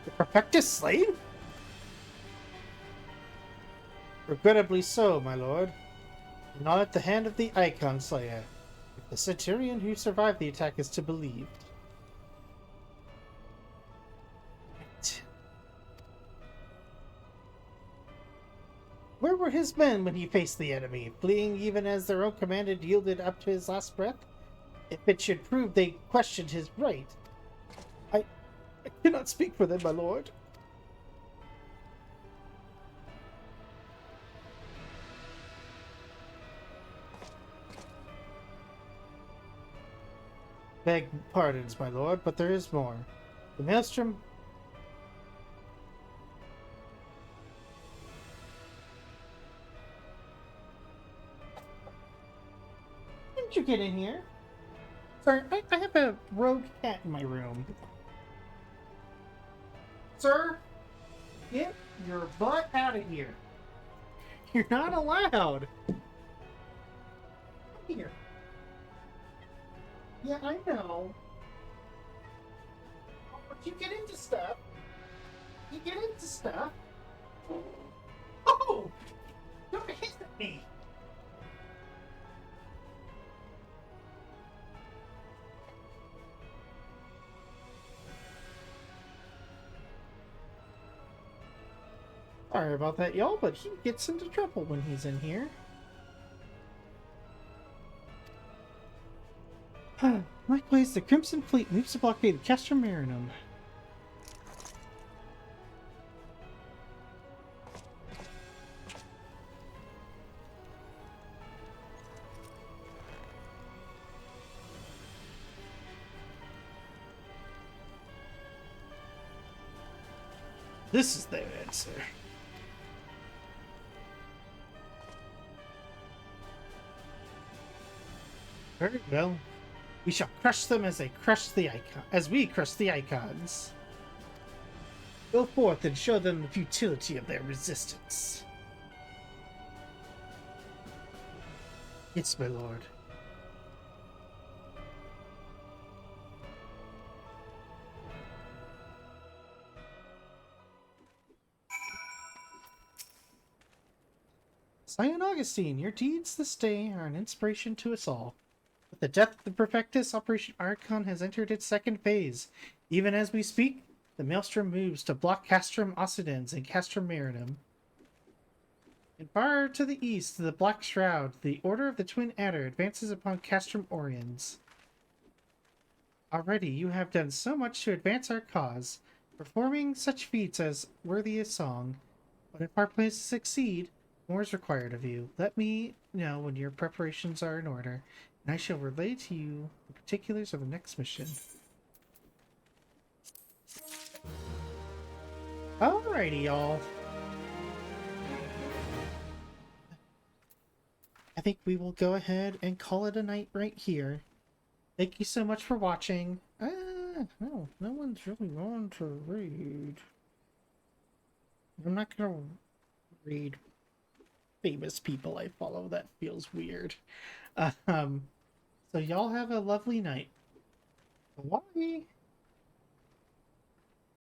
Speaker 1: The Perfectus slain? Regrettably so, my lord. Not at the hand of the Icon Slayer, if the Centurion who survived the attack is to be believed. Where were his men when he faced the enemy, fleeing even as their own commander yielded up to his last breath? If it should prove they questioned his right, I cannot speak for them, my lord. Beg pardons, my lord, but there is more. The Maelstrom... Didn't you get in here? Sorry, I have a rogue cat in my room. Sir, get your butt out of here. You're not allowed. Come here. Yeah, I know. But you get into stuff. You get into stuff. Oh! Don't hit me! Sorry about that, y'all, but he gets into trouble when he's in here. Likewise, the Crimson Fleet moves to blockade the Castra Marinum. This is their answer. Very well. We shall crush them as they crush the icon, as we crush the icons. Go forth and show them the futility of their resistance. Yes, my lord. St. Augustine, your deeds this day are an inspiration to us all. With the death of the Perfectus, Operation Archon has entered its second phase. Even as we speak, the Maelstrom moves to block Castrum Occidens and Castrum Marinum. And far to the east, the Black Shroud, the Order of the Twin Adder, advances upon Castrum Oriens. Already you have done so much to advance our cause, performing such feats as worthy a song. But if our plans succeed, more is required of you. Let me know when your preparations are in order, and I shall relay to you the particulars of the next mission. Alrighty, y'all. I think we will go ahead and call it a night right here. Thank you so much for watching. No one's really willing to read. I'm not gonna read famous people I follow. That feels weird. So y'all have a lovely night. Bye.